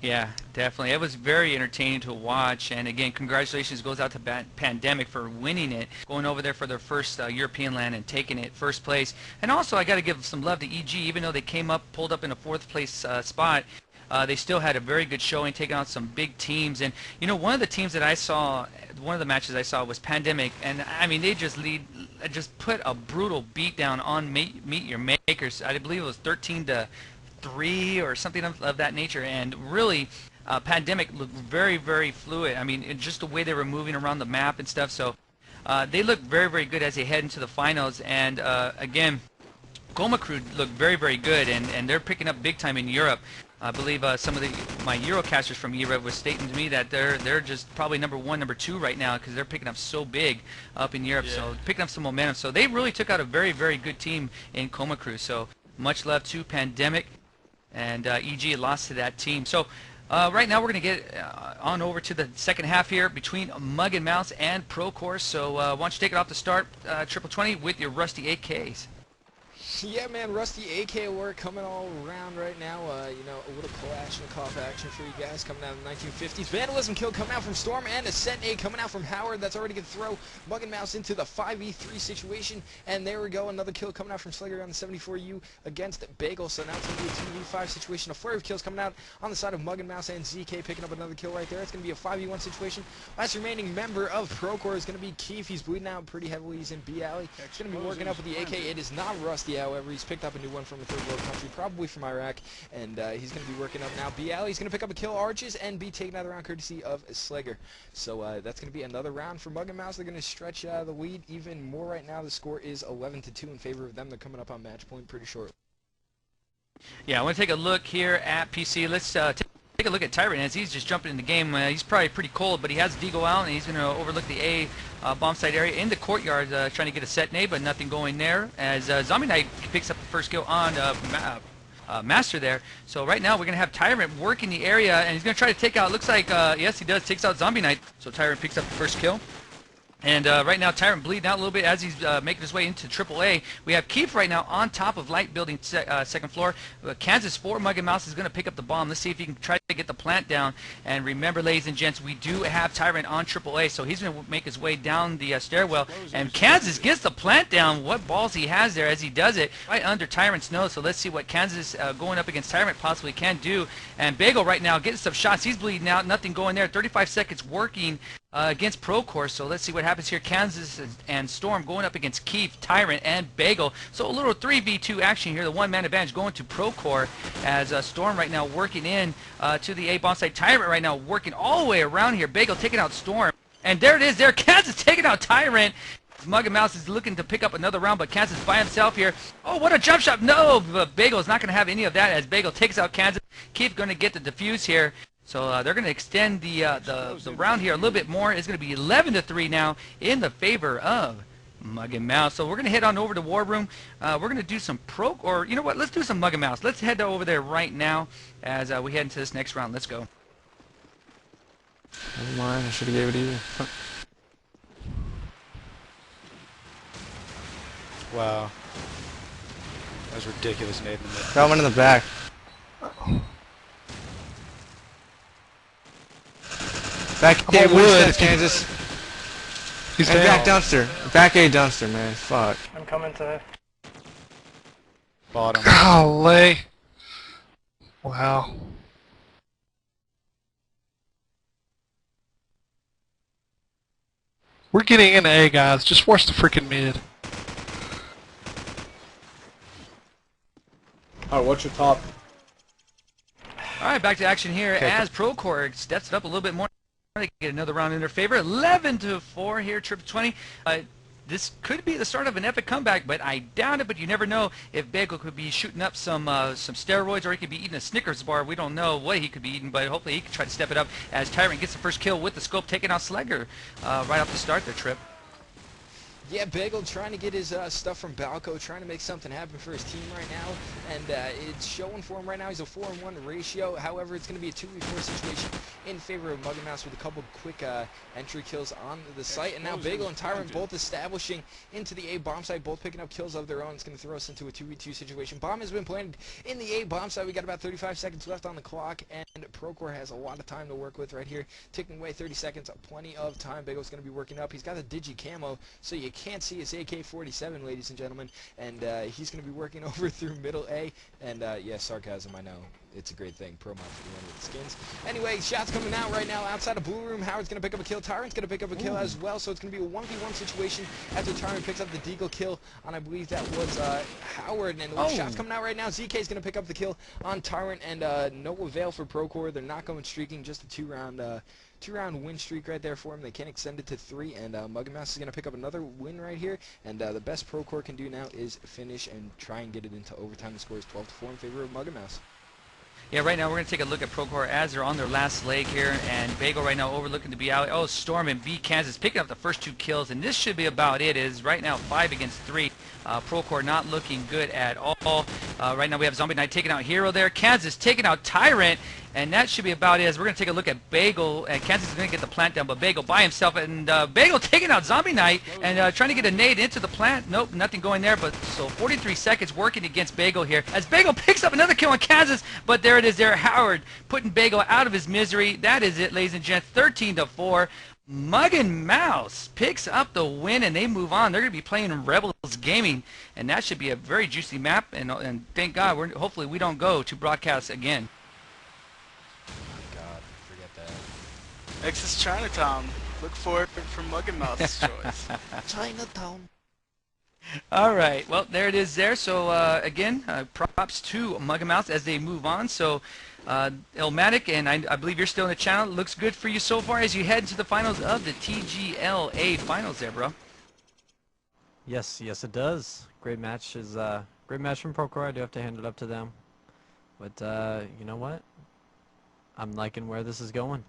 Yeah, definitely. It was very entertaining to watch, and again, congratulations goes out to Pandemic for winning it, going over there for their first European land and taking it first place. And also, I got to give some love to EG, even though they pulled up in a 4th place spot. They still had a very good showing, taking out some big teams. And you know, one of the teams that I saw, one of the matches I saw was Pandemic, and I mean, they just put a brutal beat down on Meet Your Makers. I believe it was 13-3 or something of that nature, and really Pandemic looked very, very fluid. I mean, just the way they were moving around the map and stuff. So they look very, very good as they head into the finals. And again, Goma Crew looked very, very good, and they're picking up big time in Europe. I believe some of my Eurocasters from e-rev was stating to me that they're just probably number 1, number 2 right now, because they're picking up so big up in Europe. Yeah. So picking up some momentum. So they really took out a very, very good team in Coma Crew. So much love to Pandemic, and EG lost to that team. So right now we're going to get on over to the second half here between Mug & Mouse and Procore. So why don't you take it off the start, triple 20, with your rusty AKs. Yeah, man, rusty AK work coming all around right now. You know, a little Kalashnikov action for you guys coming out of the 1950s. Vandalism kill coming out from Storm, and a Sentinel coming out from Howard. That's already going to throw Mug & Mouse into the 5v3 situation. And there we go, another kill coming out from Slugger on the 74U against Bagel. So now it's going to be a 2v5 situation. A flurry of kills coming out on the side of Mug & Mouse, and ZK picking up another kill right there. It's going to be a 5v1 situation. Last remaining member of Procore is going to be Keith. He's bleeding out pretty heavily. He's in B alley. He's going to be working up with the AK. It is not rusty, however. He's picked up a new one from a third world country, probably from Iraq, and he's going to be working up now. B alley. He's going to pick up a kill Arches and be taken out of the round courtesy of Slager. So that's going to be another round for Mug & Mouse. They're going to stretch the lead even more right now. The score is 11-2 in favor of them. They're coming up on match point pretty shortly. Yeah, I want to take a look here at PC. Let's take a look at Tyrant as he's just jumping in the game. He's probably pretty cold, but he has Deagle out, and he's going to overlook the A bomb site area in the courtyard, trying to get a set nade, but nothing going there. As Zombie Knight picks up the first kill on Master there. So right now we're going to have Tyrant working the area, and he's going to try to take out, looks like, yes he does, takes out Zombie Knight. So Tyrant picks up the first kill. And right now, Tyrant bleeding out a little bit as he's making his way into AAA. We have Keith right now on top of Light Building second floor. Kansas 4 Mug and Mouse is going to pick up the bomb. Let's see if he can try to get the plant down. And remember, ladies and gents, we do have Tyrant on AAA, so he's going to make his way down the stairwell. And Kansas gets the plant down. What balls he has there as he does it right under Tyrant's nose. So let's see what Kansas going up against Tyrant possibly can do. And Bagel right now getting some shots. He's bleeding out. Nothing going there. 35 seconds working against Procore. So let's see what happens here. Kansas and Storm going up against Keith, Tyrant, and Bagel. So a little 3v2 action here. The one-man advantage going to Procore as Storm right now working in to the A bomb site. Tyrant right now working all the way around here. Bagel taking out Storm. And there it is there. Kansas taking out Tyrant. Mug and Mouse is looking to pick up another round, but Kansas by himself here. Oh, what a jump shot. No, but Bagel is not going to have any of that as Bagel takes out Kansas. Keith going to get the defuse here. So they're going to extend the round here a little bit more. It's going to be 11-3 now in the favor of Mug and Mouse. So we're going to head on over to War Room. We're going to do some or you know what? Let's do some Mug and Mouse. Let's head over there right now as we head into this next round. Let's go. Never mind. I should have gave it either. Wow. That was ridiculous, Nathan. Got one in the back. Back A wood, Kansas. He's and back dumpster. Back A dumpster, man. Fuck. I'm coming to... Bottom. Golly. Wow. We're getting into A, guys. Just watch the freaking mid. Alright, what's your top? Alright, back to action here as Procore steps it up a little bit more. They get another round in their favor. 11-4 here, trip 20. This could be the start of an epic comeback, but I doubt it. But you never know if Bagel could be shooting up some steroids, or he could be eating a Snickers bar. We don't know what he could be eating, but hopefully he can try to step it up as Tyrant gets the first kill with the scope, taking out Slegger right off the start there, Trip. Yeah, Bagel trying to get his stuff from Balco, trying to make something happen for his team right now, and it's showing for him right now. He's a 4-1 ratio. However, it's going to be a 2v4 situation in favor of Mug and Mouse with a couple quick entry kills on the site. And now Bagel and Tyrant both establishing into the A bomb site, both picking up kills of their own. It's going to throw us into a 2v2 situation. Bomb has been planted in the A bomb site. We got about 35 seconds left on the clock, and Procore has a lot of time to work with right here. Ticking away 30 seconds, plenty of time. Bagel's going to be working up. He's got the digi camo, so you can't see his AK-47, ladies and gentlemen, and he's going to be working over through middle A, and yeah, sarcasm, I know. It's a great thing. Pro mod for the one with the skins. Anyway, shots coming out right now outside of Blue Room. Howard's going to pick up a kill. Tyrant's going to pick up a kill as well, so it's going to be a 1v1 situation after Tyrant picks up the deagle kill on, I believe that was Howard, and shots coming out right now. ZK's going to pick up the kill on Tyrant, and no avail for Procore. They're not going streaking, just a two-round win streak right there for him. They can't extend it to 3, and Mug and Mouse is going to pick up another win right here, and the best Procore can do now is finish and try and get it into overtime. The score is 12-4 in favor of Mug and Mouse. Yeah, right now we're going to take a look at Procore as they're on their last leg here, and Bagel right now overlooking to be out. Oh, Storm and B Kansas picking up the first 2 kills, and this should be about it. It is right now 5 against 3. Procore not looking good at all. Right now we have Zombie Knight taking out Hero there. Kansas taking out Tyrant, and that should be about it. As we're going to take a look at Bagel, and Kansas is going to get the plant down, but Bagel by himself, and Bagel taking out Zombie Knight, and trying to get a nade into the plant. Nope, nothing going there, but so 43 seconds working against Bagel here, as Bagel picks up another kill on Kansas, but there it is there. Howard putting Bagel out of his misery. That is it, ladies and gents, 13-4. Mug and Mouse picks up the win, and they move on. They're going to be playing Rebels Gaming, and that should be a very juicy map, and thank God, hopefully we don't go to broadcast again. Oh my God, forget that. Next is Chinatown. Look forward for Mug and Mouse's choice. Chinatown. All right, well, there it is there. So, again, props to Mug and Mouse as they move on. So, Illmatic, and I believe you're still in the channel. Looks good for you so far as you head into the finals of the TGLA finals there, bro. Yes, it does. Great match great match from Procore. I do have to hand it up to them. But, you know what? I'm liking where this is going.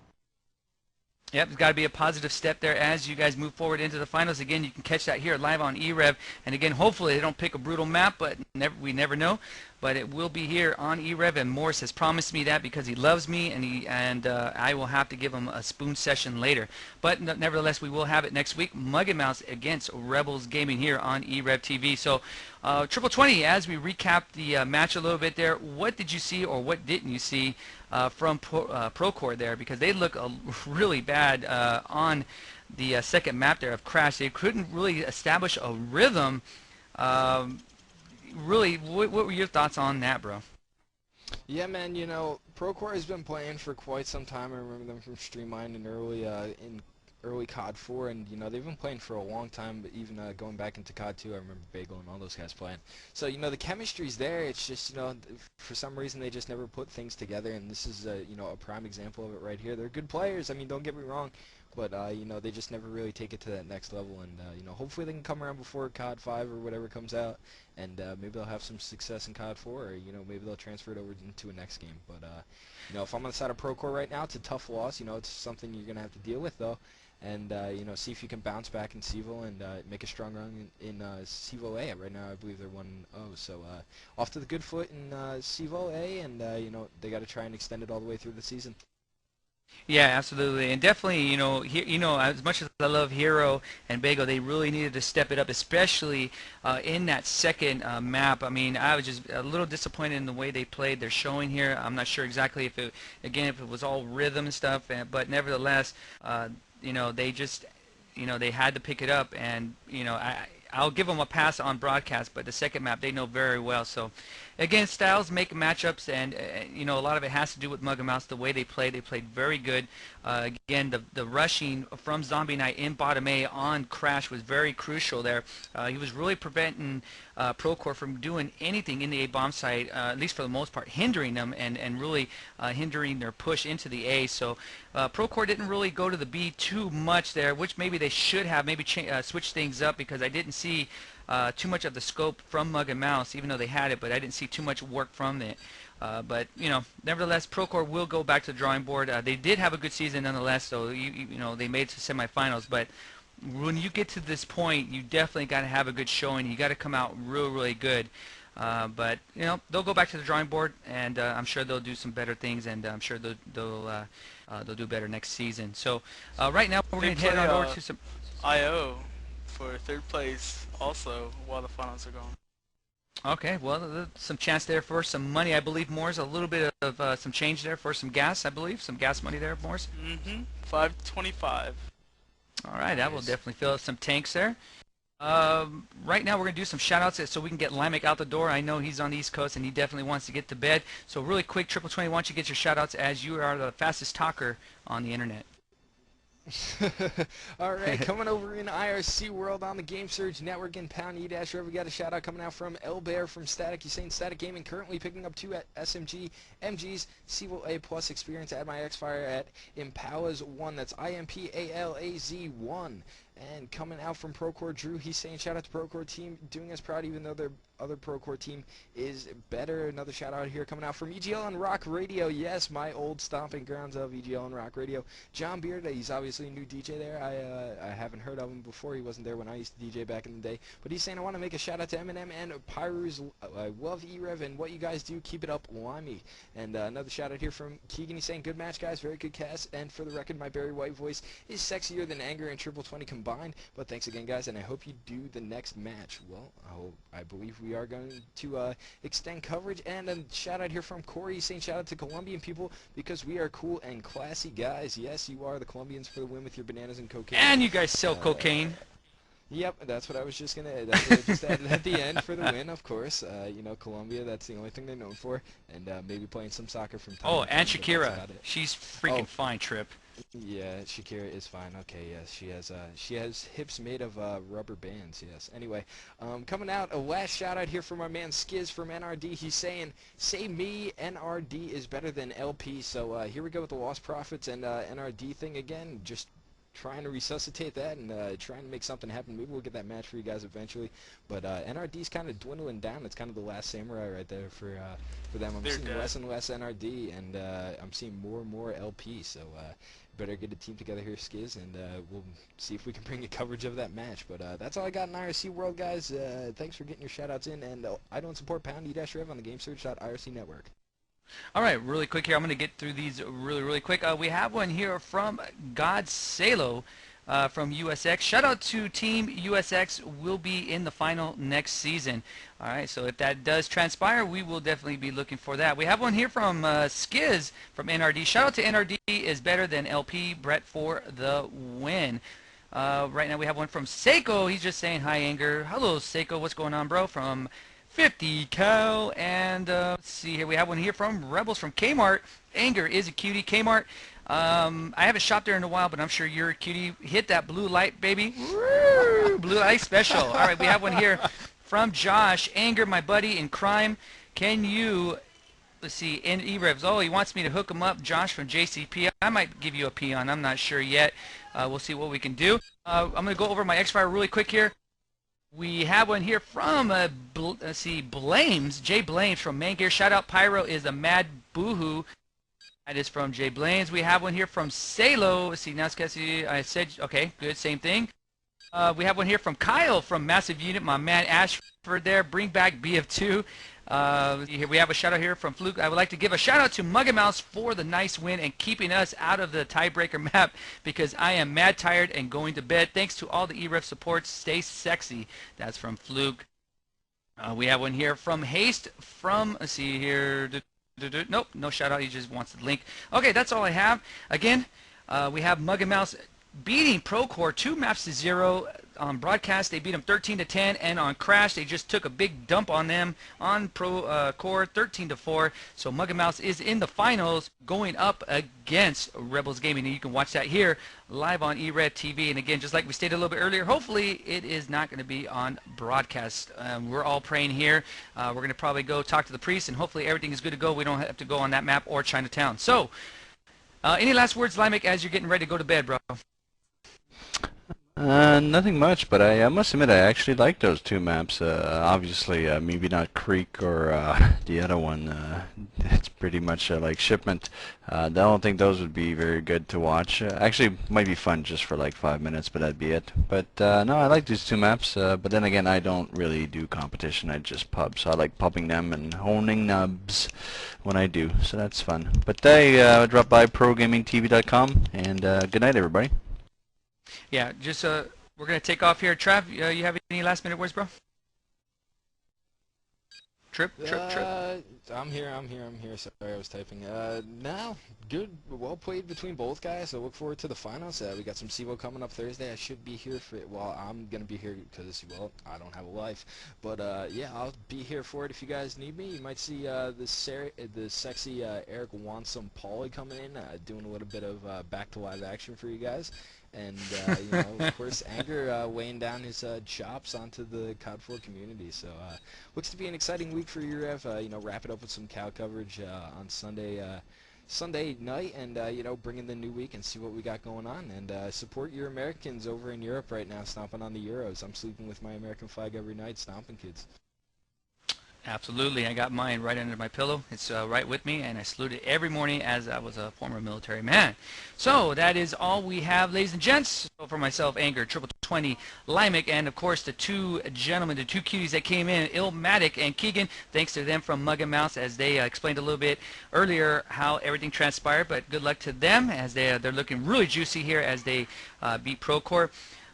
Yep, it's got to be a positive step there as you guys move forward into the finals. Again, you can catch that here live on e-rev. And again, hopefully they don't pick a brutal map, but we never know. but it will be here on e-rev, and Morris has promised me that because he loves me, and I will have to give him a spoon session later. But nevertheless, we will have it next week. Muggin Mouse against Rebels Gaming here on e-rev TV. So Triple 20, as we recap the match a little bit there, what did you see or what didn't you see from Procore there? Because they look really bad on the second map there of Crash. They couldn't really establish a rhythm. Really, what were your thoughts on that, bro? Yeah, man, you know, Procore has been playing for quite some time. I remember them from Streamline and early COD 4, and you know they've been playing for a long time. But even going back into COD 2, I remember Bagel and all those guys playing. So you know the chemistry's there. It's just, you know, for some reason they just never put things together, and this is you know, a prime example of it right here. They're good players. I mean, don't get me wrong. But, you know, they just never really take it to that next level, and, you know, hopefully they can come around before COD 5 or whatever comes out, and maybe they'll have some success in COD 4, or, you know, maybe they'll transfer it over into a next game. But, you know, if I'm on the side of Procore right now, it's a tough loss. You know, it's something you're going to have to deal with, though, and, you know, see if you can bounce back in CEVO and make a strong run in CEVO A. Right now, I believe they're 1-0, so off to the good foot in CEVO A, and, you know, they got to try and extend it all the way through the season. Yeah, absolutely, and definitely, you know, as much as I love Hero and Bagel, they really needed to step it up, especially in that second map. I mean, I was just a little disappointed in the way they played. They're showing here. I'm not sure exactly if it was all rhythm and stuff, but nevertheless, you know, they just, you know, they had to pick it up, and you know, I'll give them a pass on broadcast, but the second map they know very well. So, again, styles make matchups, and you know, a lot of it has to do with Muggin Mouse, the way they played. They played very good. Again, the rushing from Zombie Knight in bottom A on Crash was very crucial there. He was really preventing Procore from doing anything in the A bomb site, at least for the most part, hindering them and really hindering their push into the A. So Procore didn't really go to the B too much there, which maybe they should have, maybe switch things up, because I didn't see too much of the scope from Muggin Mouse, even though they had it, but I didn't see too much work from it. But you know, nevertheless, Procore will go back to the drawing board. They did have a good season nonetheless, so you know, they made it to semifinals. But when you get to this point, you definitely got to have a good showing. You got to come out really good. But you know, they'll go back to the drawing board, and I'm sure they'll do some better things, and I'm sure they'll do better next season. So right now we're going to head on over to some IO for third place also while the finals are going. Okay, well, some chance there for some money, I believe, Morris. A little bit of some change there for some gas, I believe. Some gas money there, Morris. Mm-hmm. 525. All right, that will definitely fill up some tanks there. Right now we're going to do some shout-outs so we can get Limek out the door. I know he's on the East Coast and he definitely wants to get to bed. So really quick, Triple 20, why don't you get your shout-outs, as you are the fastest talker on the internet. Alright, coming over in IRC World on the Game Surge Network in Pound E-Rev, we got a shout out coming out from El Bear from Static. He's saying Static Gaming currently picking up 2 SMG MGs, CEVO A plus experience at my X-Fire at Impala's 1. That's IMPALAZ1. And coming out from Procore Drew, he's saying shout out to Procore team, doing us proud even though their other Procore team is better. Another shout out here coming out from EGL and Rock Radio. Yes, my old stomping grounds of EGL and Rock Radio. John Beard, he's obviously a new DJ there. I haven't heard of him before. He wasn't there when I used to DJ back in the day. But he's saying I want to make a shout out to Eminem and Pyrus. I love E-Rev and what you guys do. Keep it up, Limey. And another shout out here from Keegan. He's saying good match, guys. Very good cast. And for the record, my Barry White voice is sexier than Anger and Triple 20 combined. But thanks again, guys, and I hope you do the next match. Well, I believe we are going to extend coverage. And a shout out here from Corey saying shout out to Colombian people because we are cool and classy guys. Yes, you are the Colombians for the win with your bananas and cocaine. And you guys sell cocaine. Yep, that's what I was just gonna. That's what I just added at the end for the win, of course. You know, Colombia. That's the only thing they're known for, and maybe playing some soccer from time to time. Oh, and Shakira. She's freaking fine, Trip. Yeah, Shakira is fine. Okay, yes, she has hips made of rubber bands. Yes. Anyway, coming out, a last shout out here from our man Skiz from NRD. He's saying, "Say me, NRD is better than LP." So here we go with the Lost Profits and NRD thing again. Just trying to resuscitate that and trying to make something happen. Maybe we'll get that match for you guys eventually. But NRD's kind of dwindling down. It's kind of the last samurai right there for them. I'm seeing less and less NRD, and I'm seeing more and more LP. So better get a team together here, Skiz, and we'll see if we can bring you coverage of that match. But that's all I got in IRC World, guys. Thanks for getting your shout-outs in, and I don't support pound e-rev on the GameSearch.irc network. All right, really quick here. I'm going to get through these really quick. We have one here from God Salo from USX. Shout out to Team USX. Will be in the final next season. All right, so if that does transpire, we will definitely be looking for that. We have one here from Skiz from NRD. Shout out to NRD is better than LP. Brett for the win. Right now we have one from Seiko. He's just saying hi, Anger. Hello, Seiko. What's going on, bro? From 50 Cal, and let's see here. We have one here from Rebels from Kmart. Anger is a cutie. Kmart. I haven't shopped there in a while, but I'm sure you're a cutie. Hit that blue light, baby. Woo! Blue light special. All right, we have one here from Josh. Anger, my buddy in crime. Can you, let's see, in e-revs. Oh, he wants me to hook him up. Josh from JCP. I might give you a peon. I'm not sure yet. We'll see what we can do. I'm going to go over my X-Fire really quick here. We have one here from, let's see, Blames, Jay Blames from Main Gear. Shout out, Pyro is a mad boohoo. That is from Jay Blames. We have one here from Salo. Let's see, now I said, okay, good, same thing. We have one here from Kyle from Massive Unit, my man Ashford there. Bring back BF2. Here we have a shout out here from Fluke. I would like to give a shout out to Mugnmouse for the nice win and keeping us out of the tiebreaker map because I am mad tired and going to bed. Thanks to all the e-rev supports. Stay sexy. That's from Fluke. We have one here from Haste from, let's see here. Nope, no shout out. He just wants the link. Okay, that's all I have. Again, we have Mugnmouse beating Procore 2 maps to 0. On broadcast, they beat them 13-10, and on Crash, they just took a big dump on them on Core 13-4. So Mugnmouse is in the finals, going up against Rebels Gaming, and you can watch that here live on e-rev TV. And again, just like we stated a little bit earlier, hopefully it is not going to be on broadcast. We're all praying here. We're going to probably go talk to the priest, and hopefully everything is good to go. We don't have to go on that map or Chinatown. So, any last words, Limek, as you're getting ready to go to bed, bro? Nothing much, but I must admit I actually like those two maps. Obviously, maybe not Creek or the other one. It's pretty much like Shipment. I don't think those would be very good to watch. Actually, might be fun just for like 5 minutes, but that'd be it. But no, I like these two maps. But then again, I don't really do competition. I just pub, so I like pubbing them and honing nubs when I do. So that's fun. But I drop by ProGamingTV.com, and good night, everybody. Yeah, just we're gonna take off here. Trav, you have any last minute words, bro? Trip. I'm here. Sorry, I was typing. No, good. Well played between both guys. I look forward to the finals. We got some CEVO coming up Thursday. I should be here for it. Well, I'm gonna be here because, well, I don't have a life. But yeah, I'll be here for it if you guys need me. You might see the sexy Eric Wansome Pauly coming in, doing a little bit of back to live action for you guys. And, you know, of course, Anger weighing down his chops onto the COD4 community. So, looks to be an exciting week for e-rev. You know, wrap it up with some cow coverage on Sunday night, and, you know, bring in the new week and see what we got going on. And support your Americans over in Europe right now, stomping on the Euros. I'm sleeping with my American flag every night, stomping kids. Absolutely. I got mine right under my pillow. It's right with me, and I salute it every morning as I was a former military man. So that is all we have, ladies and gents. So for myself, Anger, 2020, Limek, and of course the two gentlemen, the two cuties that came in, Illmatic and Keegan. Thanks to them from Mugnmouse, as they explained a little bit earlier how everything transpired. But good luck to them, as they're looking really juicy here as they beat Procore.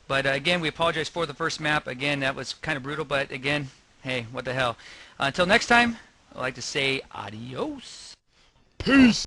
But again, we apologize for the first map. Again, that was kind of brutal, but again, hey, what the hell. Until next time, I'd like to say adios. Peace.